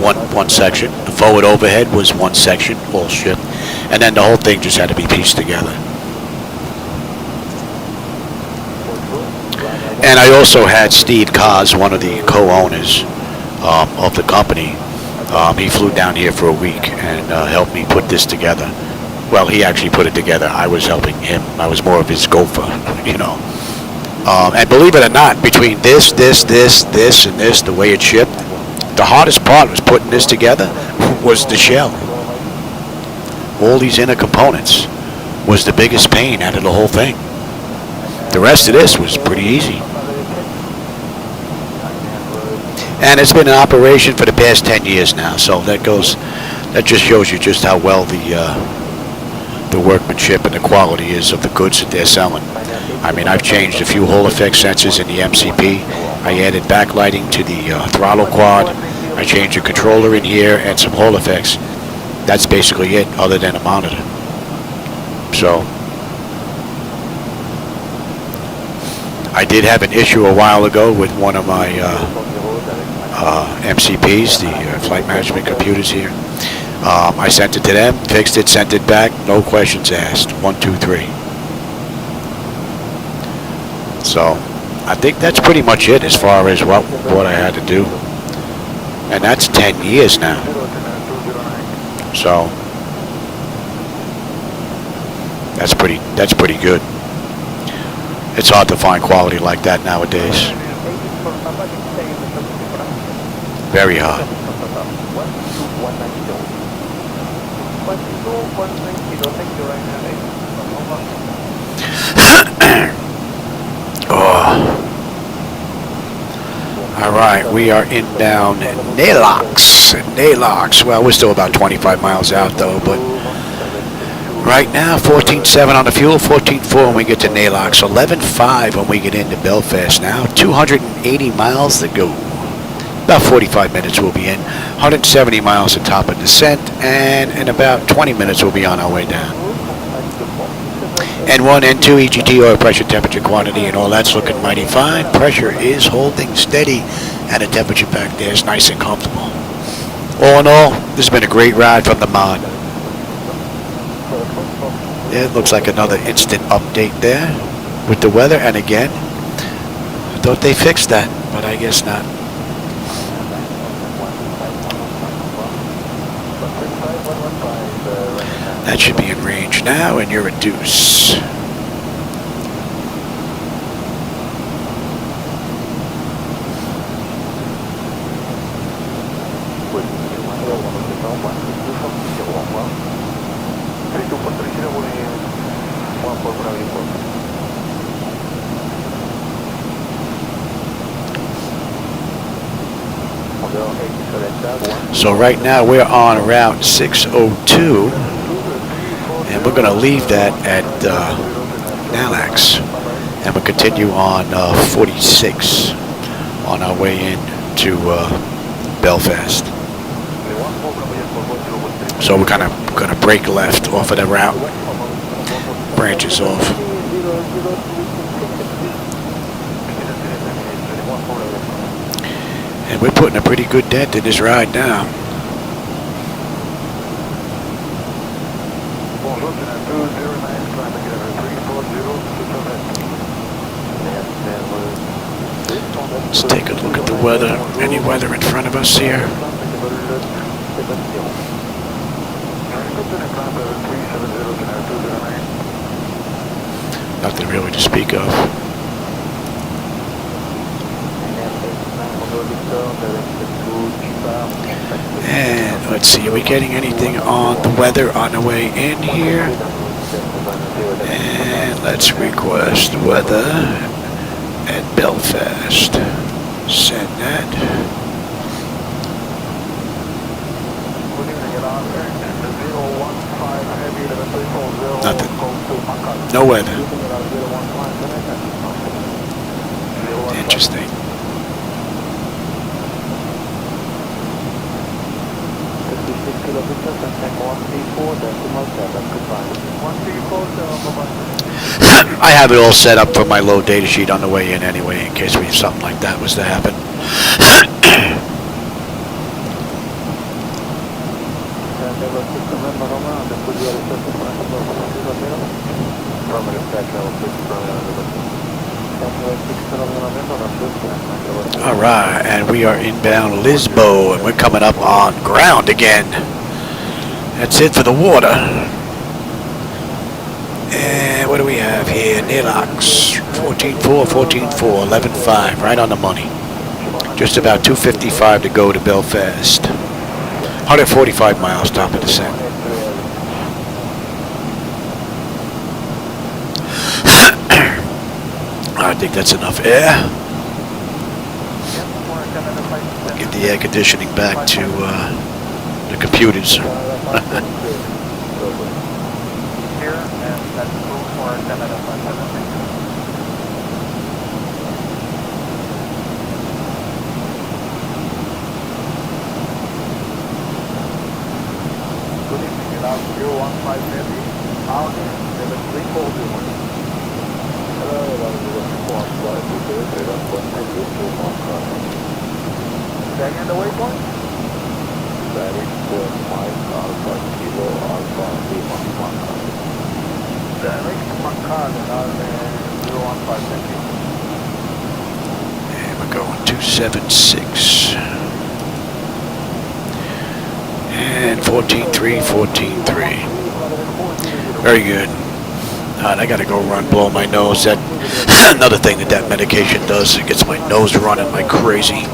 one section. The forward overhead was one section, all shipped. And then the whole thing just had to be pieced together. And I also had Steve Kaz, one of the co-owners of the company. He flew down here for a week and helped me put this together. Well, he actually put it together. I was helping him. I was more of his gopher, you know. And believe it or not, between this, and this, the way it shipped, the hardest part was putting this together was the shell. All these inner components was the biggest pain out of the whole thing. The rest of this was pretty easy. And it's been in operation for the past 10 years now, so that just shows you just how well the workmanship and the quality is of the goods that they're selling. I mean, I've changed a few Hall effect sensors in the MCP. I added backlighting to the throttle quad. I changed a controller in here and some Hall effects. That's basically it, other than a monitor. So, I did have an issue a while ago with one of my MCPs, the flight management computers here. I sent it to them, fixed it, sent it back, no questions asked. 1, 2, 3. So, I think that's pretty much it as far as what I had to do. And that's 10 years now. So, that's pretty good. It's hard to find quality like that nowadays. Very hard. Oh. Alright, we are inbound Nalox. Well, we're still about 25 miles out though, but right now 14.7 on the fuel, 14.4 when we get to Nalox, 11.5 when we get into Belfast now, 280 miles to go. About 45 minutes we'll be in, 170 miles at top of descent, and in about 20 minutes we'll be on our way down. N1, N2, EGT, oil pressure, temperature, quantity, and all that's looking mighty fine. Pressure is holding steady, and the temperature back there is nice and comfortable. All in all, this has been a great ride from the mod. It looks like another instant update there with the weather, and again, I thought they fixed that, but I guess not. That should be in range now, and you're a deuce. So right now we're on Route 602. And we're going to leave that at Nalax, and we'll continue on 46 on our way in to Belfast. So we're kind of going to break left off of the route, branches off. And we're putting a pretty good dent in this ride now. Let's take a look at the weather. Any weather in front of us here? Nothing really to speak of. And let's see, are we getting anything on the weather on the way in here? And let's request weather at Belfast. Send that. Nothing. No weather. Interesting. I have it all set up for my low data sheet on the way in anyway, in case something like that was to happen. Alright, and we are inbound Lisbo, and we're coming up on ground again. That's it for the water. And what do we have here? Nalox, 14.4, 14.4, 11.5, right on the money. Just about 255 to go to Belfast. 145 miles top of descent. I think that's enough air. Get the air conditioning back to the computers. Second the waypoint? That is 5 Alpha Kilo Alpha Lima Maka. Direct Maka and 015. And we're going 276. And 14.3, 14.3. Very good. I gotta go run, blow my nose. That another thing that medication does, it gets my nose running like crazy.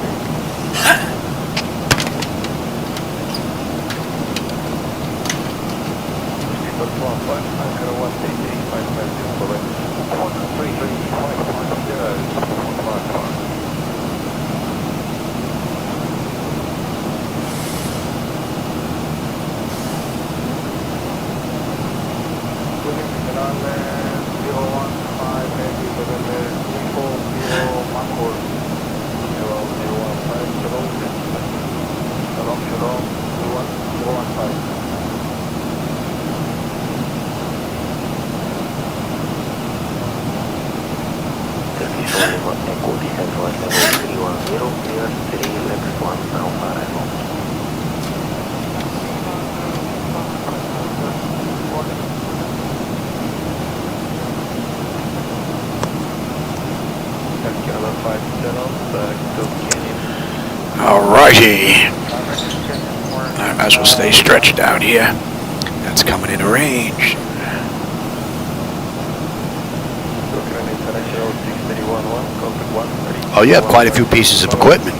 Mirage. I might as well stay stretched down here. That's coming into range. Oh, you have quite a few pieces of equipment.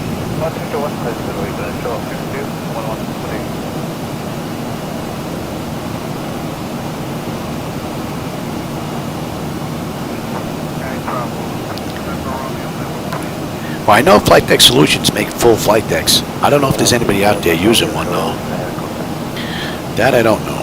Well, I know Flightdeck Solutions make full flight decks. I don't know if there's anybody out there using one though. That I don't know.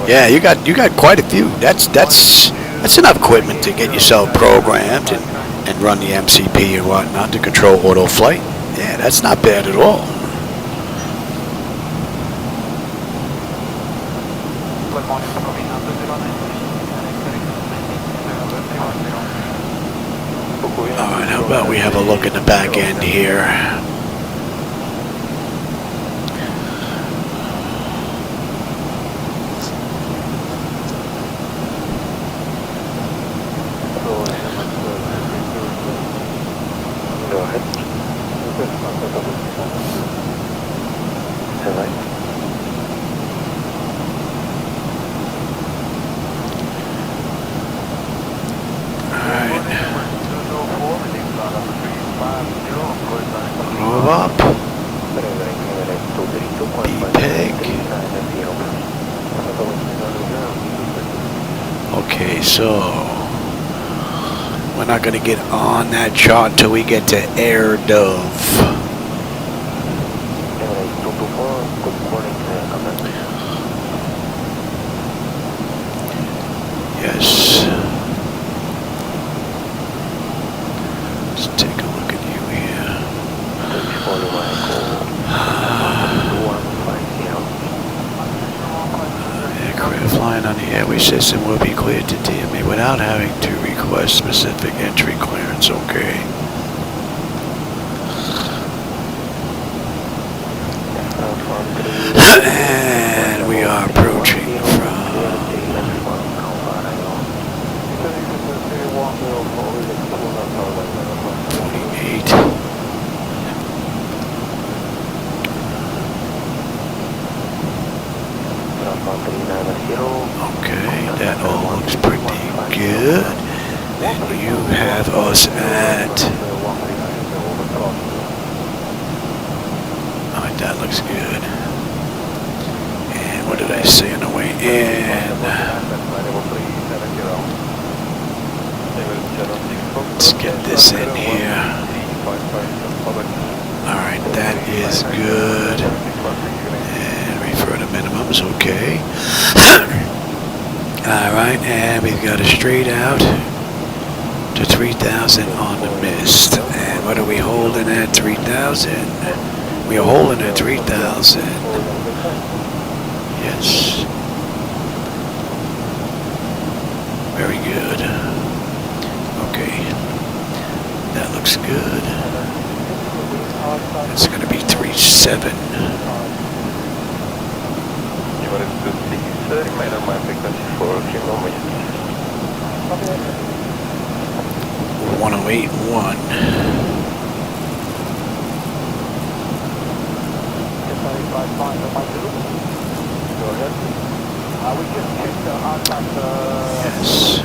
Yeah, you got quite a few. That's enough equipment to get yourself programmed and run the MCP and whatnot to control auto flight. Yeah, that's not bad at all. Alright, how about we have a look at the back end here. ROBOP, B-Peg. Okay, so we're not going to get on that chart until we get to Air Dove. Yes. Let's take a look at you here. Aircraft flying on the airway system will be cleared to DME without having to request specific entry clearance. Okay. And we are approaching from 28. Okay, that all looks pretty good. And you have us at... Alright, that looks good. And what did I say on the way in? Let's get this in here. Alright, that is good. And refer to minimums, okay. Alright, and we've got a straight out to 3,000 on the mist. And what are we holding at 3,000? We are holding at 3,000. Yes. Very good. Okay. That looks good. It's going to be 3.7. 108.1. Yes.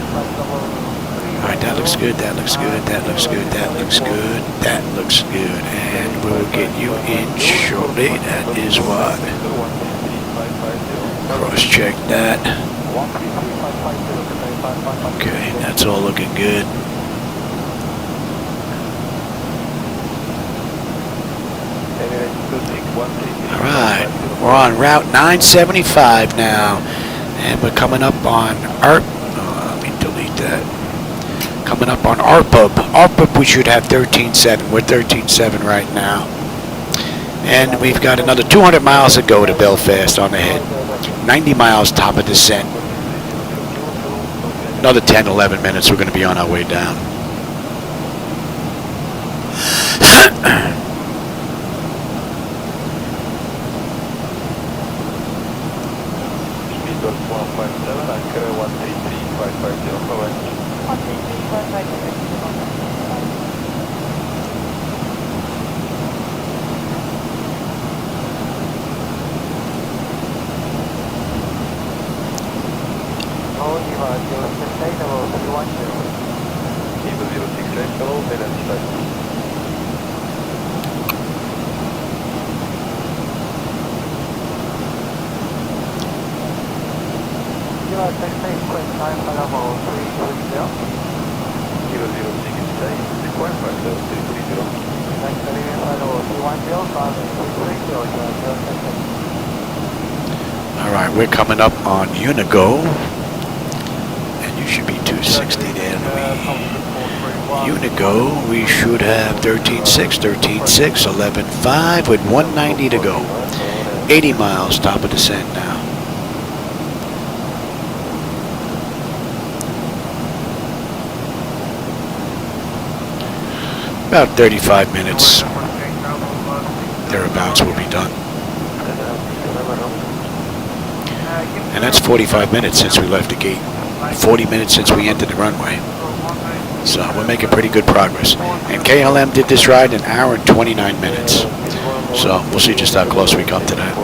Alright, that looks good, that looks good, that looks good, that looks good, that looks good. And we'll get you in shortly. That is what. Cross-check that. Okay, that's all looking good. Alright, We're on Route 975 now, and we're coming up on ARP. Let me delete that. Coming up on ARPUB. ARPUB, we should have 13.7. We're 13.7 right now. And we've got another 200 miles to go to Belfast on the head. 90 miles top of descent. Another 10, 11 minutes, we're going to be on our way down. Alright, we're coming up on Unigo, and you should be 260 there. Unigo, we should have 13.6, 13.6, 11.5 with 190 to go. 80 miles top of descent now. About 35 minutes, thereabouts, will be done. And that's 45 minutes since we left the gate. 40 minutes since we entered the runway. So we're making pretty good progress. And KLM did this ride in 1 hour and 29 minutes. So we'll see just how close we come to that.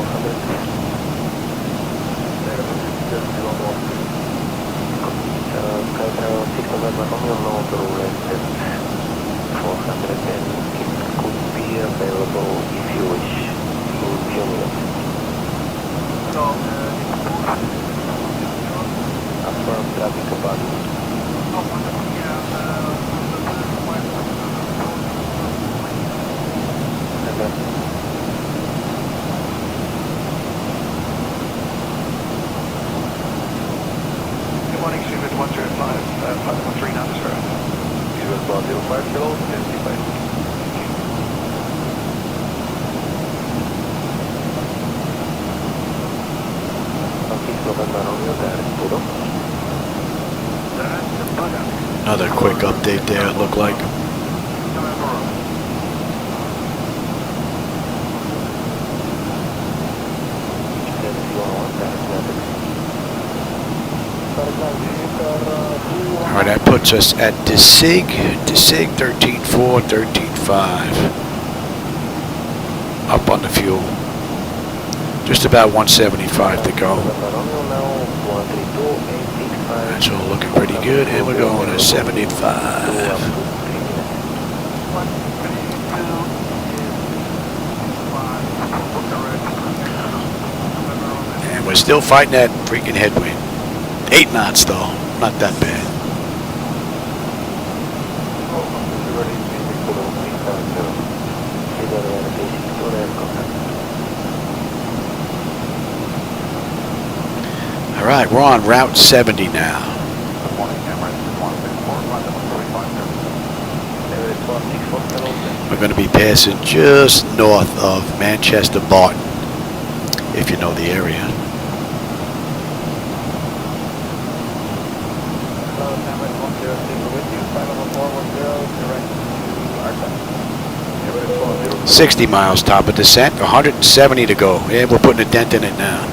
Another quick update there, it looked like. All right, that puts us at DCT 13.4, 13.5. Up on the fuel. Just about 175 to go. That's all looking pretty good, and we're going to 75. And we're still fighting that freaking headwind. 8 knots though, not that bad. All right, we're on Route 70 now. We're going to be passing just north of Manchester Barton, if you know the area. $60 miles top of descent, 170 to go. Yeah, we're putting a dent in it now.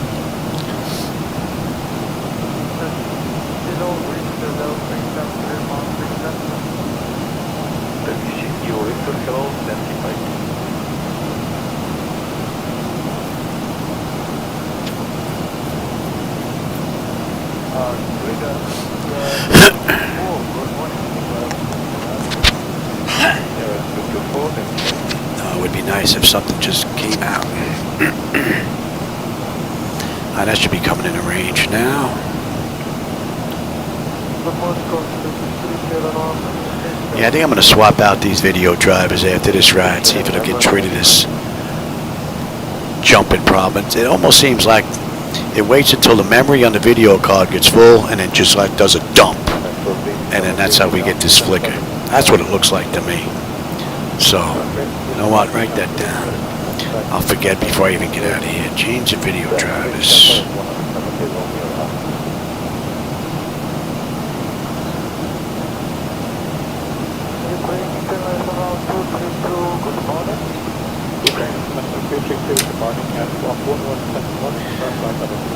It would be nice if something just came out. That should be coming into range now. Yeah, I think I'm going to swap out these video drivers after this ride, see if it'll get rid of this jumping problem. It almost seems like it waits until the memory on the video card gets full and then just like does a dump. And then that's how we get this flicker. That's what it looks like to me. So, you know what? Write that down. I'll forget before I even get out of here. Change the video drivers.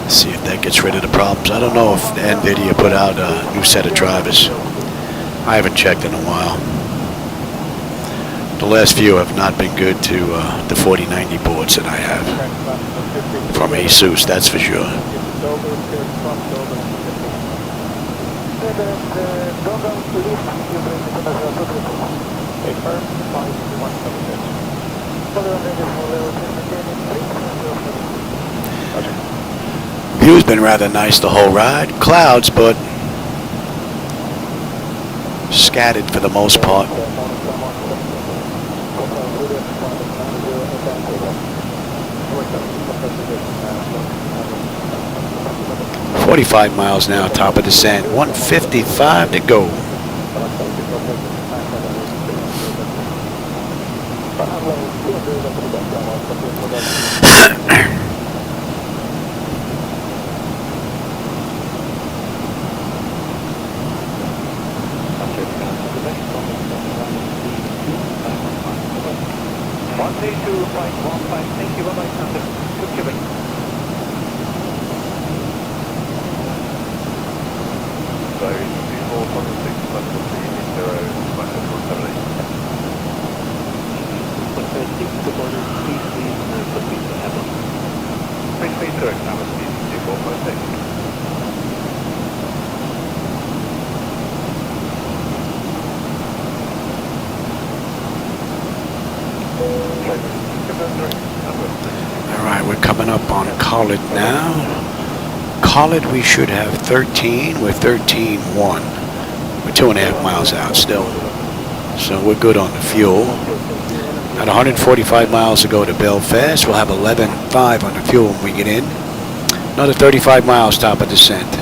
See if that gets rid of the problems. I don't know if NVIDIA put out a new set of drivers. I haven't checked in a while. The last few have not been good to the 4090 boards that I have from ASUS, that's for sure. View's been rather nice the whole ride. Clouds, but scattered for the most part. 45 miles now, top of descent. 155 to go. Thank you. Bye-bye. Alright, we're coming up on Collard now. Collard we should have 13. We're 13.1. We're 2.5 miles out still. So we're good on the fuel. At 145 miles to go to Belfast. We'll have 11.5 on the fuel when we get in. Another 35 miles top of descent.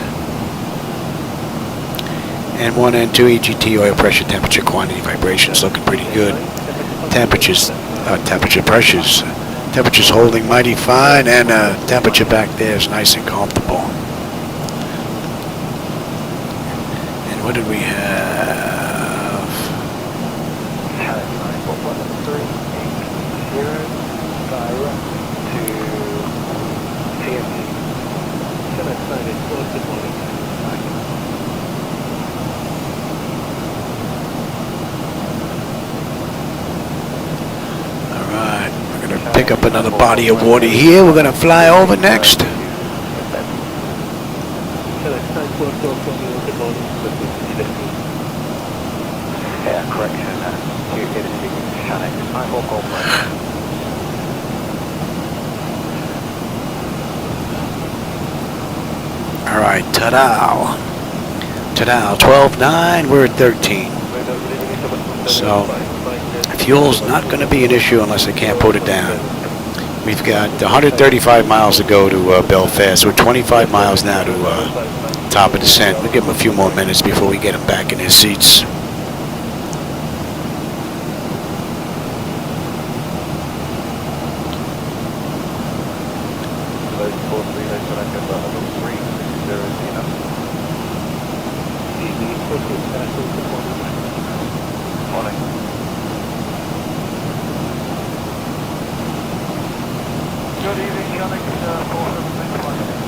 And 1 and 2 EGT oil pressure, temperature, quantity, vibrations looking pretty good. Temperatures holding mighty fine, and temperature back there is nice and comfortable. And what did we have? Alright, we're going to pick up another body of water here. We're going to fly over next. Yeah, correction. Alright, ta-da. Ta-da, 12.9, we're at 13. So, fuel's not going to be an issue unless I can't put it down. We've got 135 miles to go to Belfast. We're 25 miles now to top of descent. We'll give them a few more minutes before we get them back in their seats.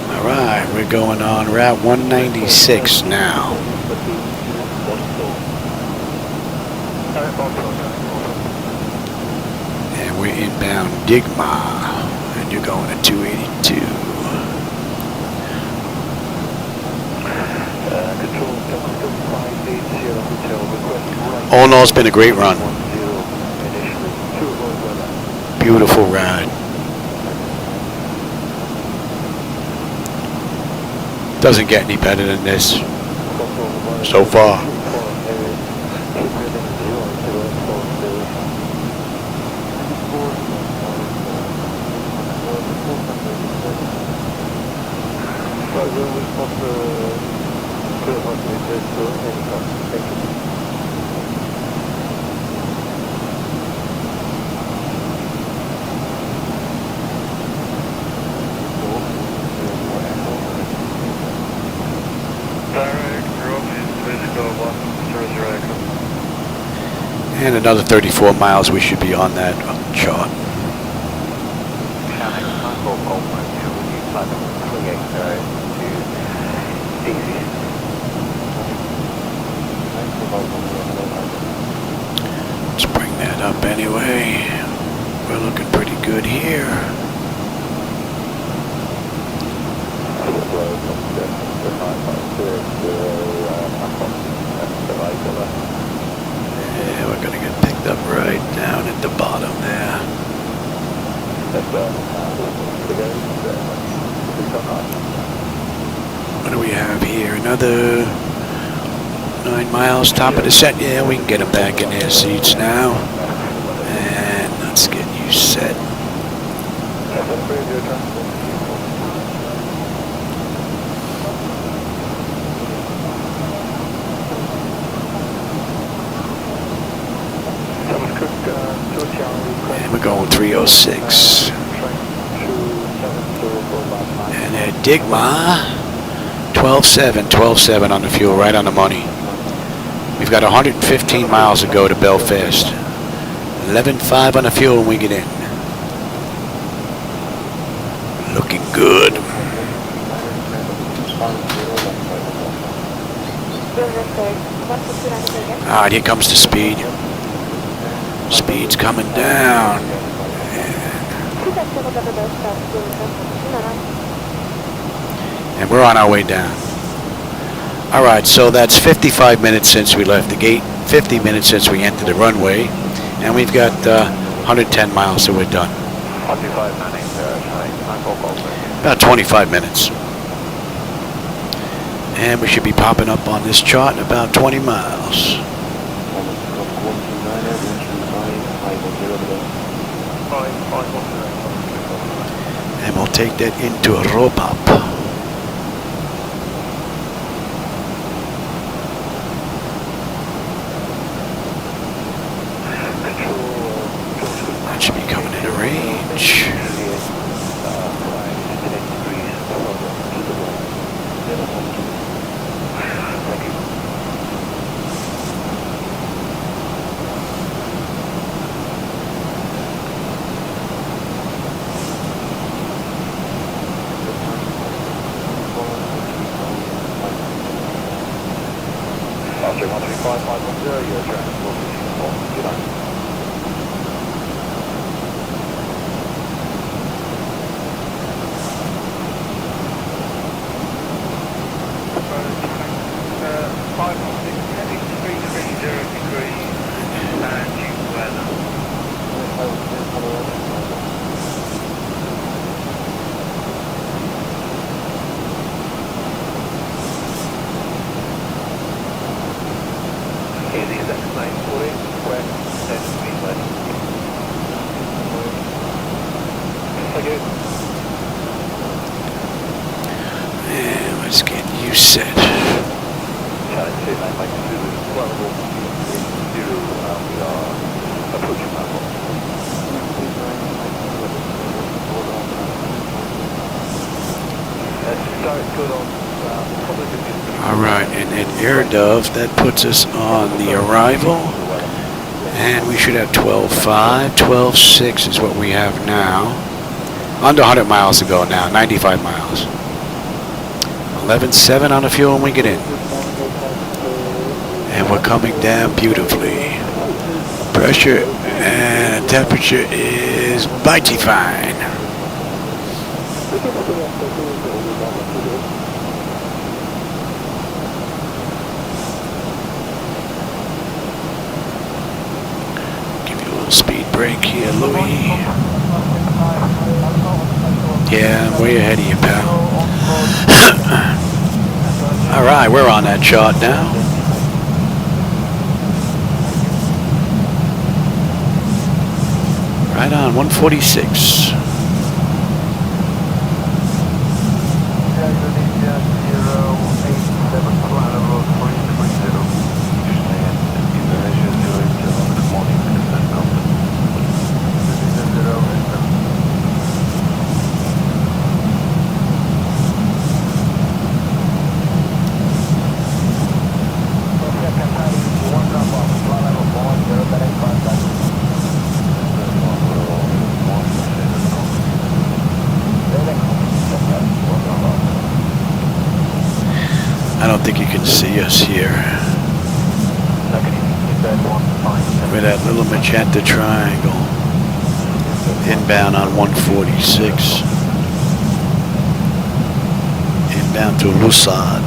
Alright, we're going on Route 196 now. And we're inbound Digma. And you're going at 282. All in all, it's been a great run. Beautiful ride. Doesn't get any better than this so far. And another 34 miles, we should be on that chart. Let's bring that up anyway. We're looking pretty good here. Yeah, we're gonna get picked up right down at the bottom there. What do we have here? Another 9 miles, top of the set. Yeah, we can get them back in their seats now. And let's get you set. And we're going 306. And at Digma, 12.7 on the fuel, right on the money. We've got 115 miles to go to Belfast. 11.5 on the fuel when we get in. Looking good. Alright, here comes the speed. Speed's coming down. And we're on our way down. Alright, so that's 55 minutes since we left the gate, 50 minutes since we entered the runway, and we've got 110 miles, so we're done. About 25 minutes. And we should be popping up on this chart in about 20 miles. And we'll take that into a ROBOP. That should be coming into range. And let's get you set. Alright, and at AirDove, that puts us on the arrival. And we should have 12.5, 12.6 is what we have now. Under 100 miles to go now, 95 miles. 11.7 on the fuel when we get in. And we're coming down beautifully. Pressure and temperature is mighty fine. Give you a little speed break here, Louis. Yeah, I'm way ahead of you, pal. Alright, we're on that chart now. Right on, 146. see us here. With that little magenta triangle. Inbound on 146. Inbound to Lusad.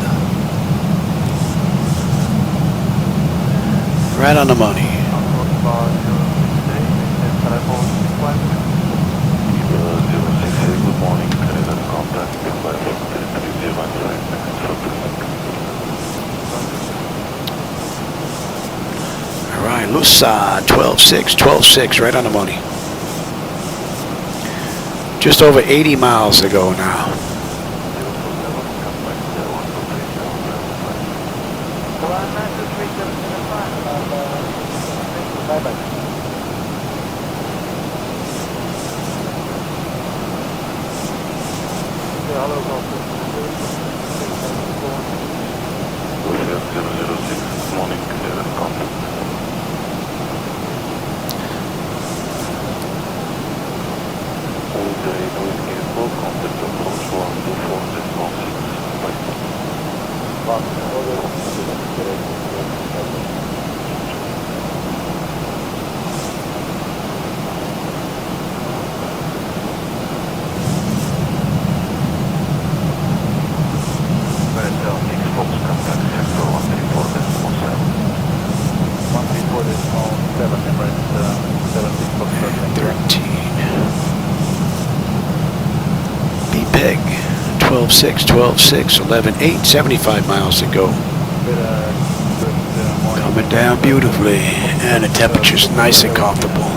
Right on the money. Good morning, contact Alright, Lusad, 12.6, 12.6, right on the money. Just over 80 miles to go now. Peg, 12.6, 12.6, 11.8, 75 miles to go. Coming down beautifully, and the temperature's nice and comfortable.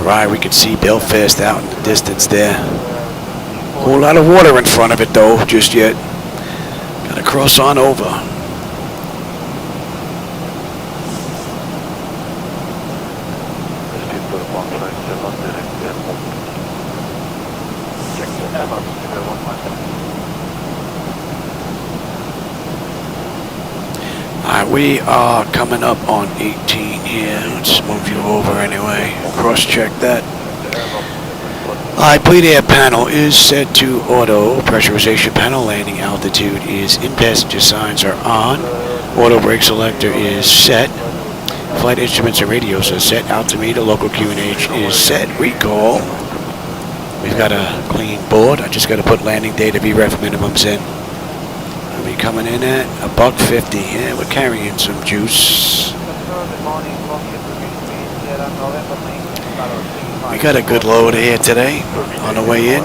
Alright, we can see Belfast out in the distance there. Whole lot of water in front of it though, just yet. Gotta cross on over. Alright, we are coming up on 18 here. Let's move you over anyway. Cross-check that. Alright, bleed air panel is set to auto. Pressurization panel landing altitude is in. Passenger signs are on. Auto brake selector is set. Flight instruments and radios are set. Altimeter, local QNH is set. Recall. We've got a clean board. I just got to put landing data VREF minimums in. We'll be coming in at $1.50. Yeah, we're carrying some juice. We got a good load here today on the way in.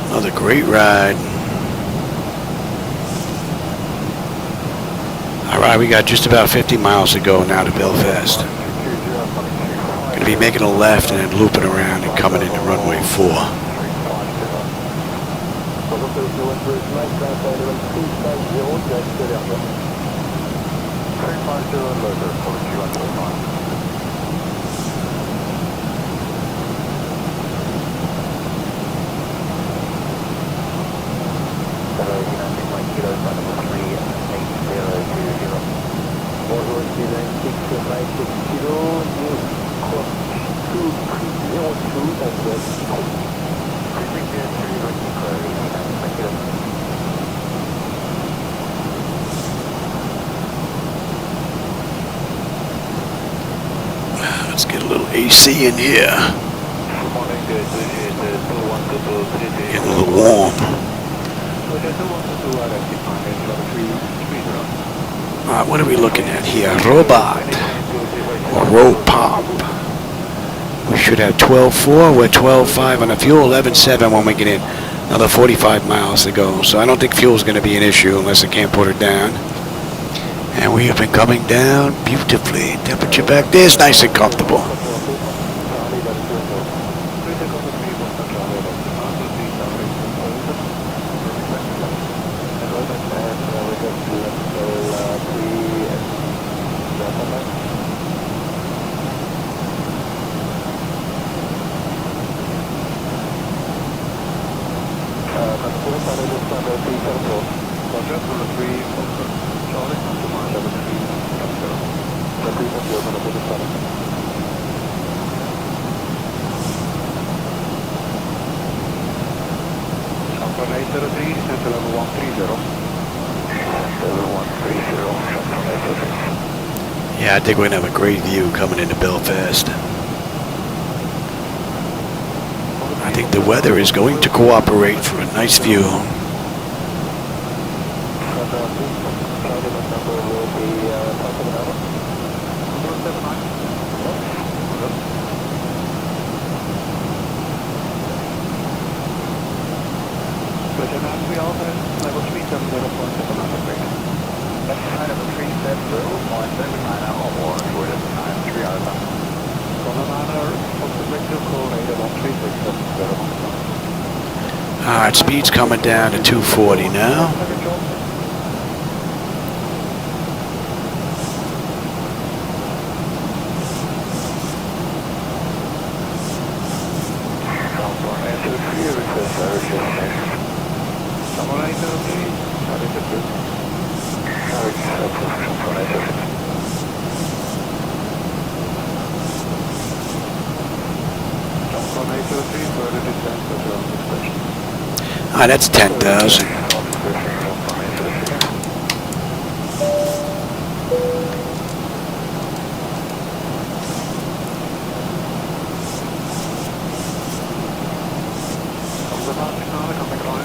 Another great ride. Alright, we got just about 50 miles to go now to Belfast. Gonna be making a left and then looping around and coming into runway 4. Let's get a little AC in here. Getting a little warm. Alright, what are we looking at here? Robot. Or ROBOP. We should have 12.4. We're 12.5 on the fuel, 11.7 when we get in. Another 45 miles to go. So I don't think fuel's going to be an issue unless I can't put it down. And we have been coming down beautifully. Temperature back there is nice and comfortable. Yeah, I think we're going to have a great view coming into Belfast. I think the weather is going to cooperate for a nice view. Alright, speed's coming down to 240 now. Ah, that's 10,000.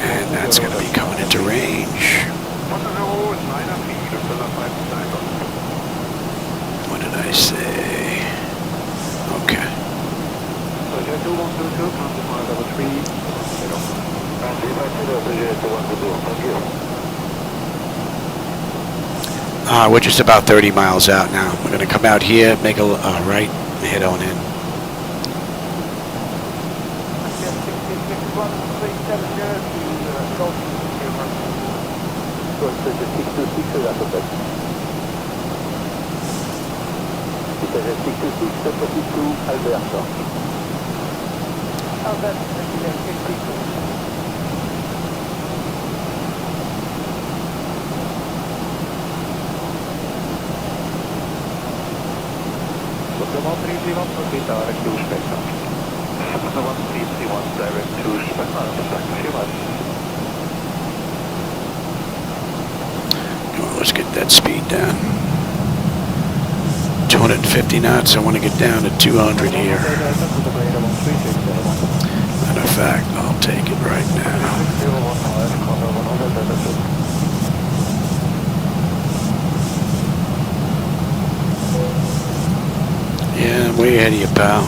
And that's going to be coming into range. What did I say? Okay. We're just about 30 miles out now. We're going to come out here, make a right, and head on in. Let's get that speed down. 250 knots. I want to get down to 200 here. Matter of fact, I'll take it right now. Yeah, I'm way ahead of you, pal.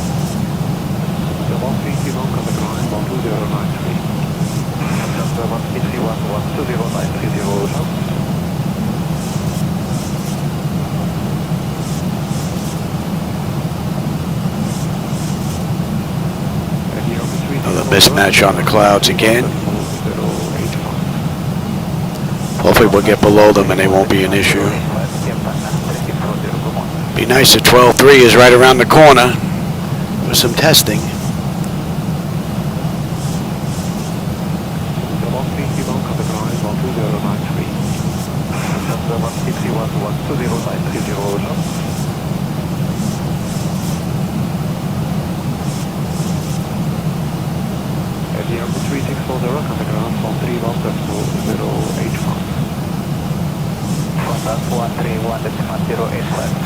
Another mismatch on the clouds again. Hopefully we'll get below them and they won't be an issue. Be nice if 12.3 is right around the corner for some testing.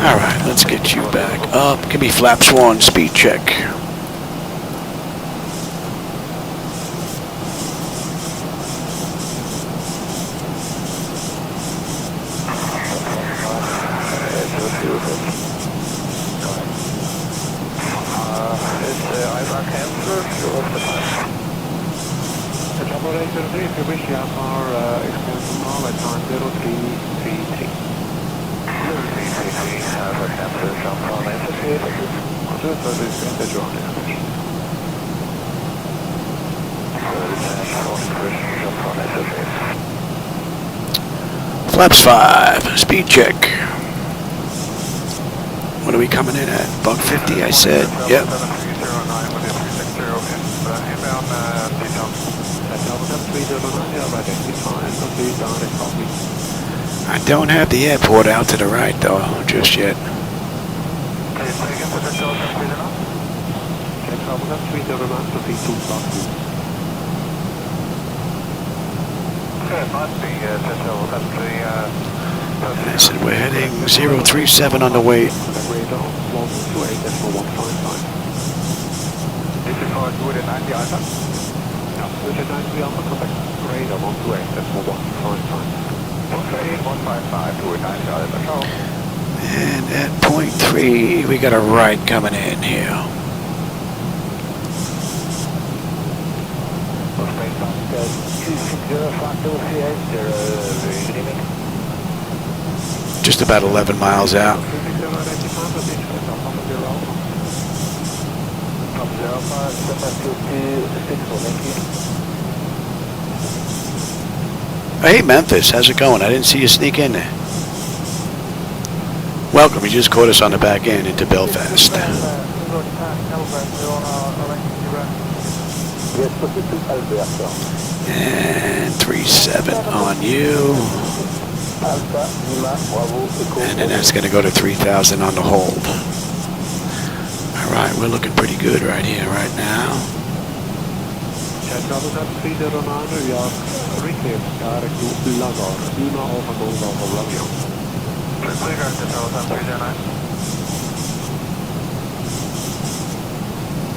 Alright, let's get you back up. Give me flaps 1, speed check. Flaps 5, speed check. What are we coming in at? Buck 50, I said. Yep. I don't have the airport out to the right though, just yet. I said we're heading 037 on the way. And at point 3, we got a right coming in here. Just about 11 miles out. Hey Memphis, how's it going? I didn't see you sneak in there. Welcome, you just caught us on the back end into Belfast. And 37 on you. And then that's going to go to 3,000 on the hold. Alright, we're looking pretty good right here, right now.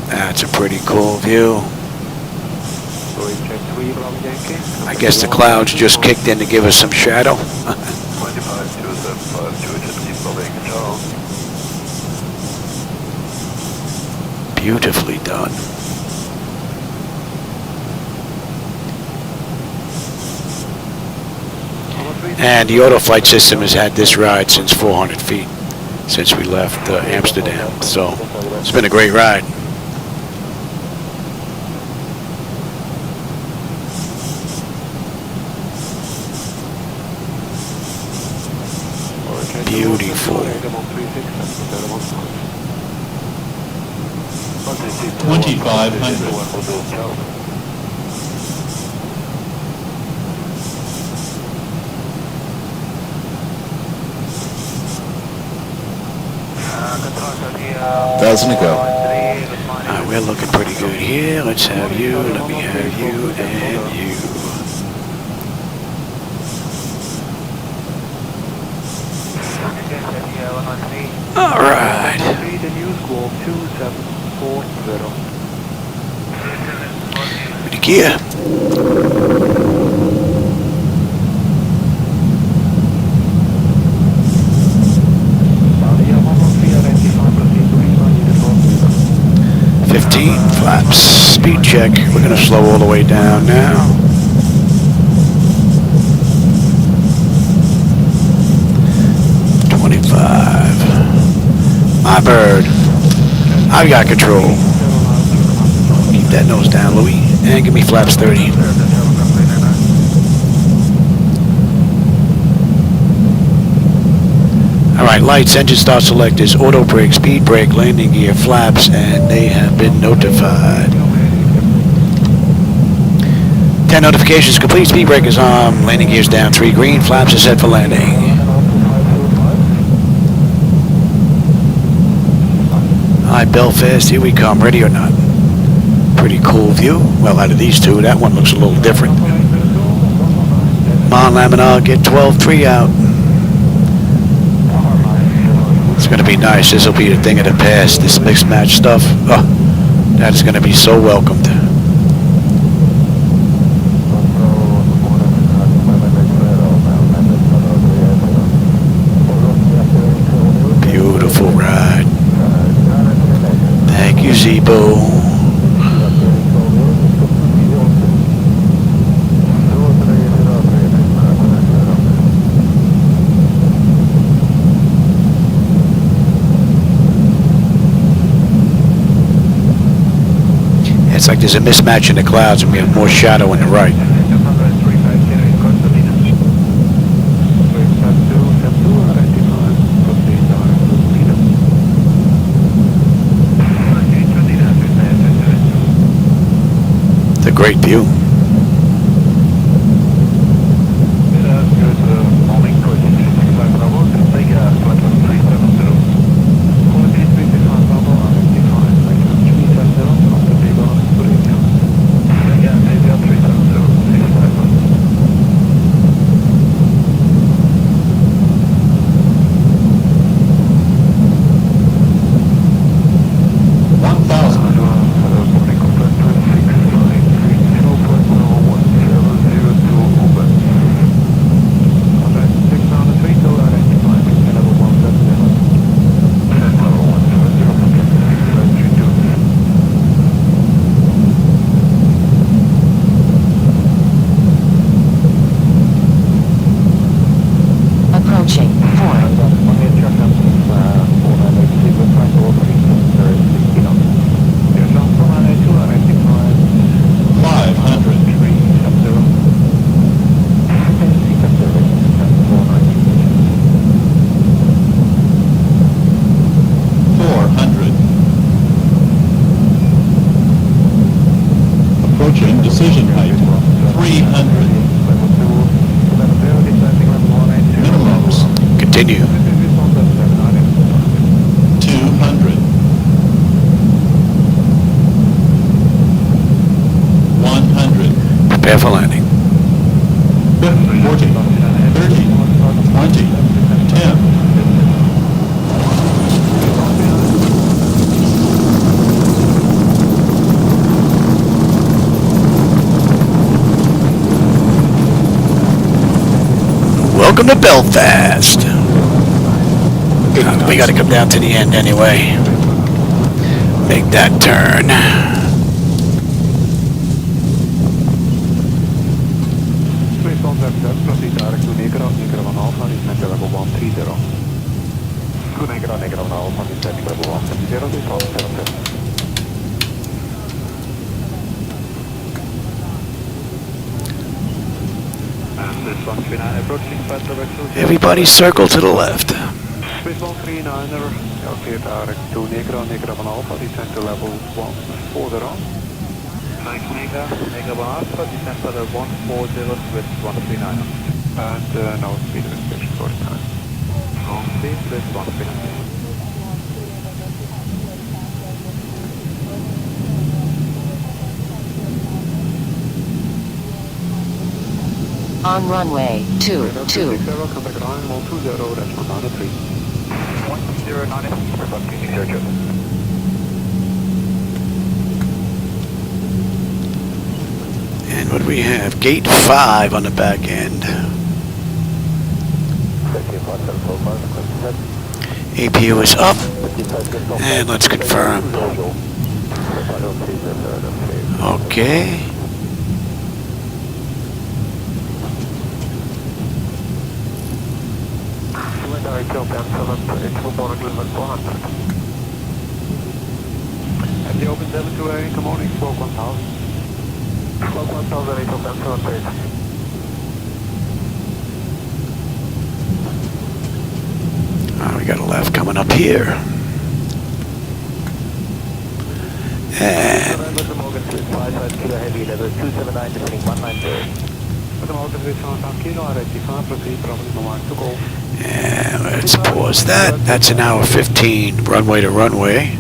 That's a pretty cool view. I guess the clouds just kicked in to give us some shadow. Beautifully done. And the auto flight system has had this ride since 400 feet, since we left Amsterdam. So it's been a great ride. Beautiful. 2,500. Thousand to go. We're looking pretty good here. Let's have you. Let me have you and you. All right. Pretty gear. 15 flaps. Speed check. We're going to slow all the way down now. My bird. I've got control. Keep that nose down, Louis. And give me flaps 30. Alright, lights, engine start selectors, auto brake, speed brake, landing gear, flaps, and they have been notified. 10 notifications complete, speed brake is on, landing gears down, 3 green, flaps are set for landing. Alright, Belfast, here we come, ready or not? Pretty cool view. Well, out of these two, that one looks a little different. Come on, Laminar, get 12-3 out. It's going to be nice. This will be a thing of the past, this mixed match stuff. Oh, that is going to be so welcomed. Beautiful ride. Thank you, Zibo. It's like there's a mismatch in the clouds and we have more shadow on the right. It's a great view. Decision height, 300. Minimums. Continue. 200. 100. Prepare for landing. 40. 30. 20. 10. Welcome to Belfast. We got to come down to the end anyway. Make that turn. Everybody circle to the left. Swiss 139er, clear direct to Negro, Negro 1 Alpha, descend to level 1 further on. 9 Negro, Negro 1 Alpha, descend to level 140 with 139er. And no speed restriction for time. Long speed with 139er. On runway 22. Contact Animal 20, Redmond 93. 109 requesting search. And what do we have? Gate 5 on the back end. APU is up. And let's confirm. Okay. Have you opened 728? Good morning, Squawk 1000. Squawk 1000, 8 open 728. We got a left coming up here. And Kilo heavy level 279, descending 190. And let's pause that. That's an hour 15 runway to runway.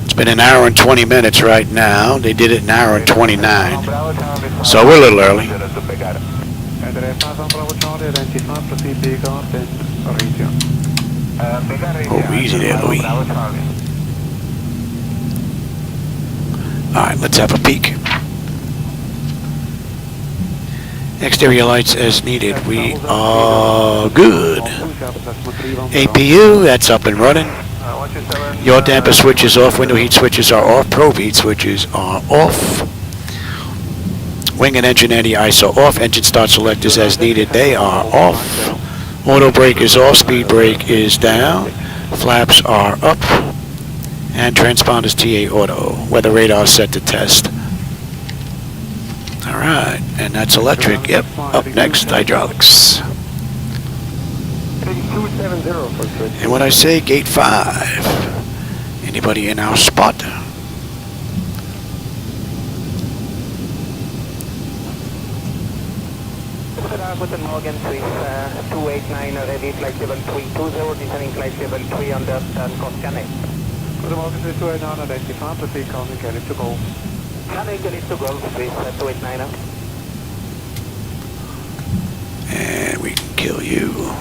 It's been an hour and 20 minutes right now. They did it an hour and 29. So we're a little early. Oh, easy there, Louis. Alright, let's have a peek. Exterior lights as needed. We are good. APU, that's up and running. Yaw damper switches off. Window heat switches are off. Probe heat switches are off. Wing and engine anti-ice are off. Engine start selectors as needed. They are off. Auto brake is off. Speed brake is down. Flaps are up. And transponders TA auto. Weather radar set to test. Alright, and that's electric. Yep. Up next, hydraulics. And what I say, gate 5. Anybody in our spot? Guten Morgen, Swiss 289, ready flight level 320, descending flight level 3 on the coast Canning. Guten Morgen, Swiss 289, identify, proceed, calling, get it to go. Canning, get it to go, Swiss 289. And we can kill you.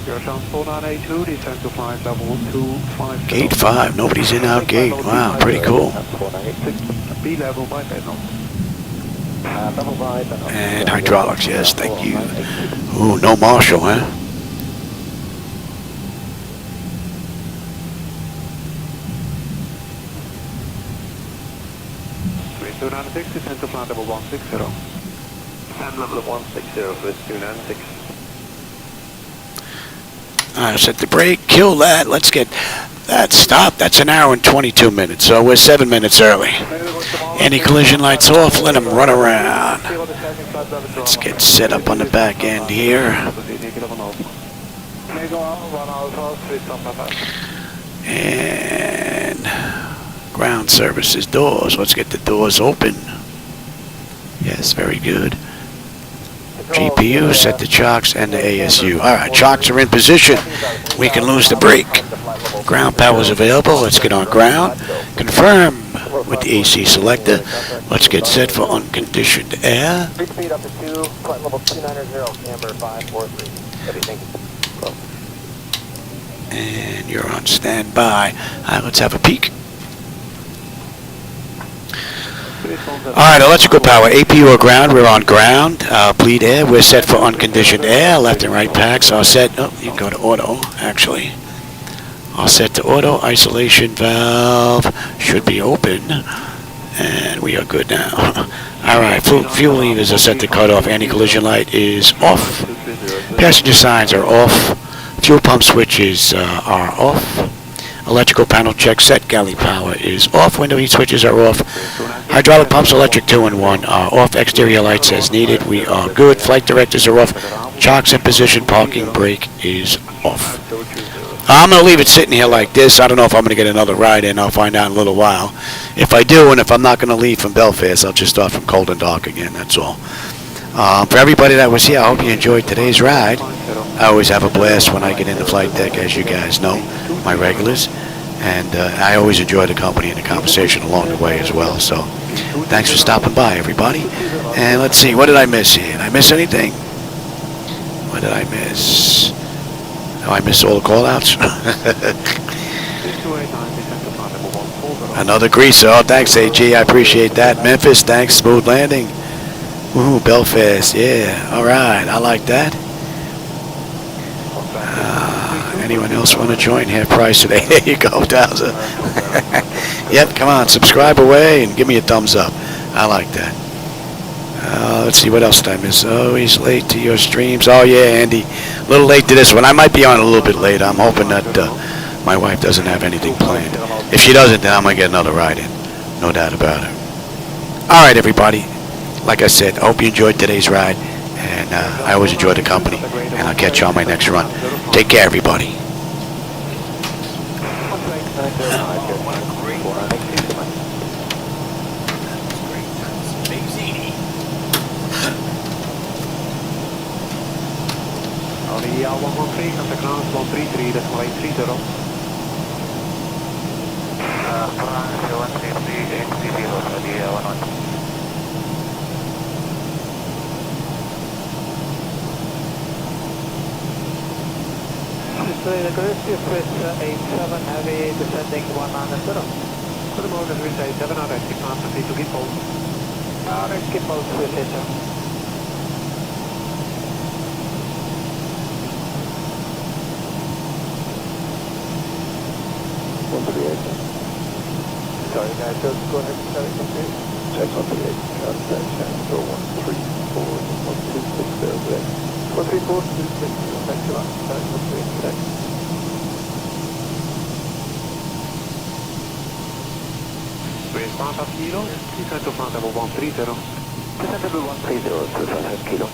Your transport on A2, descend to flight level 250. Gate 5, nobody's in our gate. Wow, pretty cool. B level by Bedlam. And hydraulics, yes, thank you. Ooh, no Marshall, huh? Swiss 296, descend to flight level 160. Descend level of 160, Swiss 296. Alright, set the brake, kill that. Let's get that stopped. That's an hour and 22 minutes, so we're 7 minutes early. Any collision lights off, let them run around. Let's get set up on the back end here. And ground services doors. Let's get the doors open. Yes, very good. GPU, set the chocks and the ASU. Alright, chocks are in position. We can lose the brake. Ground power is available. Let's get on ground. Confirm with the AC selector. Let's get set for unconditioned air. Speed up to 2, flight level 290, camber 543. Everything. And you're on standby. Alright, let's have a peek. Alright, electrical power, APU or ground, we're on ground. Bleed air, we're set for unconditioned air. Left and right packs are set. Oh, you can go to auto, actually. All set to auto. Isolation valve should be open. And we are good now. Alright, fuel levers are set to cut off. Anti-collision light is off. Passenger signs are off. Fuel pump switches are off. Electrical panel check set. Galley power is off. Window heat switches are off. Hydraulic pumps, electric 2 and 1 are off. Exterior lights as needed. We are good. Flight directors are off. Chocks in position. Parking brake is off. I'm going to leave it sitting here like this. I don't know if I'm going to get another ride in. I'll find out in a little while. If I do, and if I'm not going to leave from Belfast, I'll just start from Cold and Dark again. That's all. For everybody that was here, I hope you enjoyed today's ride. I always have a blast when I get into Flightdeck, as you guys know, my regulars. And I always enjoy the company and the conversation along the way as well. So thanks for stopping by, everybody. And let's see, what did I miss here? Did I miss anything? What did I miss? Oh, I missed all the call-outs? Another greaser. Oh, thanks, AG. I appreciate that. Memphis, thanks. Smooth landing. Ooh, Belfast. Yeah. All right. I like that. Anyone else want to join? Half price today. There you go, Dowser. Yep, come on, subscribe away and give me a thumbs up. I like that. Let's see what else time is. Oh, he's late to your streams. Oh yeah, Andy, a little late to this one. I might be on a little bit later. I'm hoping that my wife doesn't have anything planned. If she doesn't, then I'm gonna get another ride in. No doubt about it. All right, everybody. Like I said, I hope you enjoyed today's ride, and I always enjoy the company. And I'll catch you on my next run. Take care, everybody. Audi 113, Santa Claus 133, that's 830. France 133, 830, Audi 113. Australia Galaxy Express 87 heavy descending 190. Good morning, Swiss 87, alright, keep on proceed to Gippo. Alright, Gippo, Swiss 87. Sorry guys, just go ahead and start it. Check 138, contact channel 134, 126 there, today. 134, 260, thank you, contact 138 today. Response of kilo, descent to front level 130. Descent level 130, to front half kilo.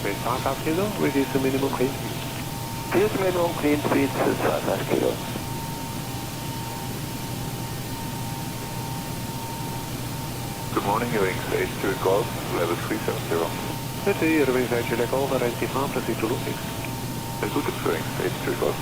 Response of kilo, reduce to minimum clean. Reduce minimum clean speed to 5 kilo. Good morning, Wings H2 Golf, level 370. Met u, Wings H2 Golf, arrive Defense, proceed to Loopings. Good, Wings H2 Golf.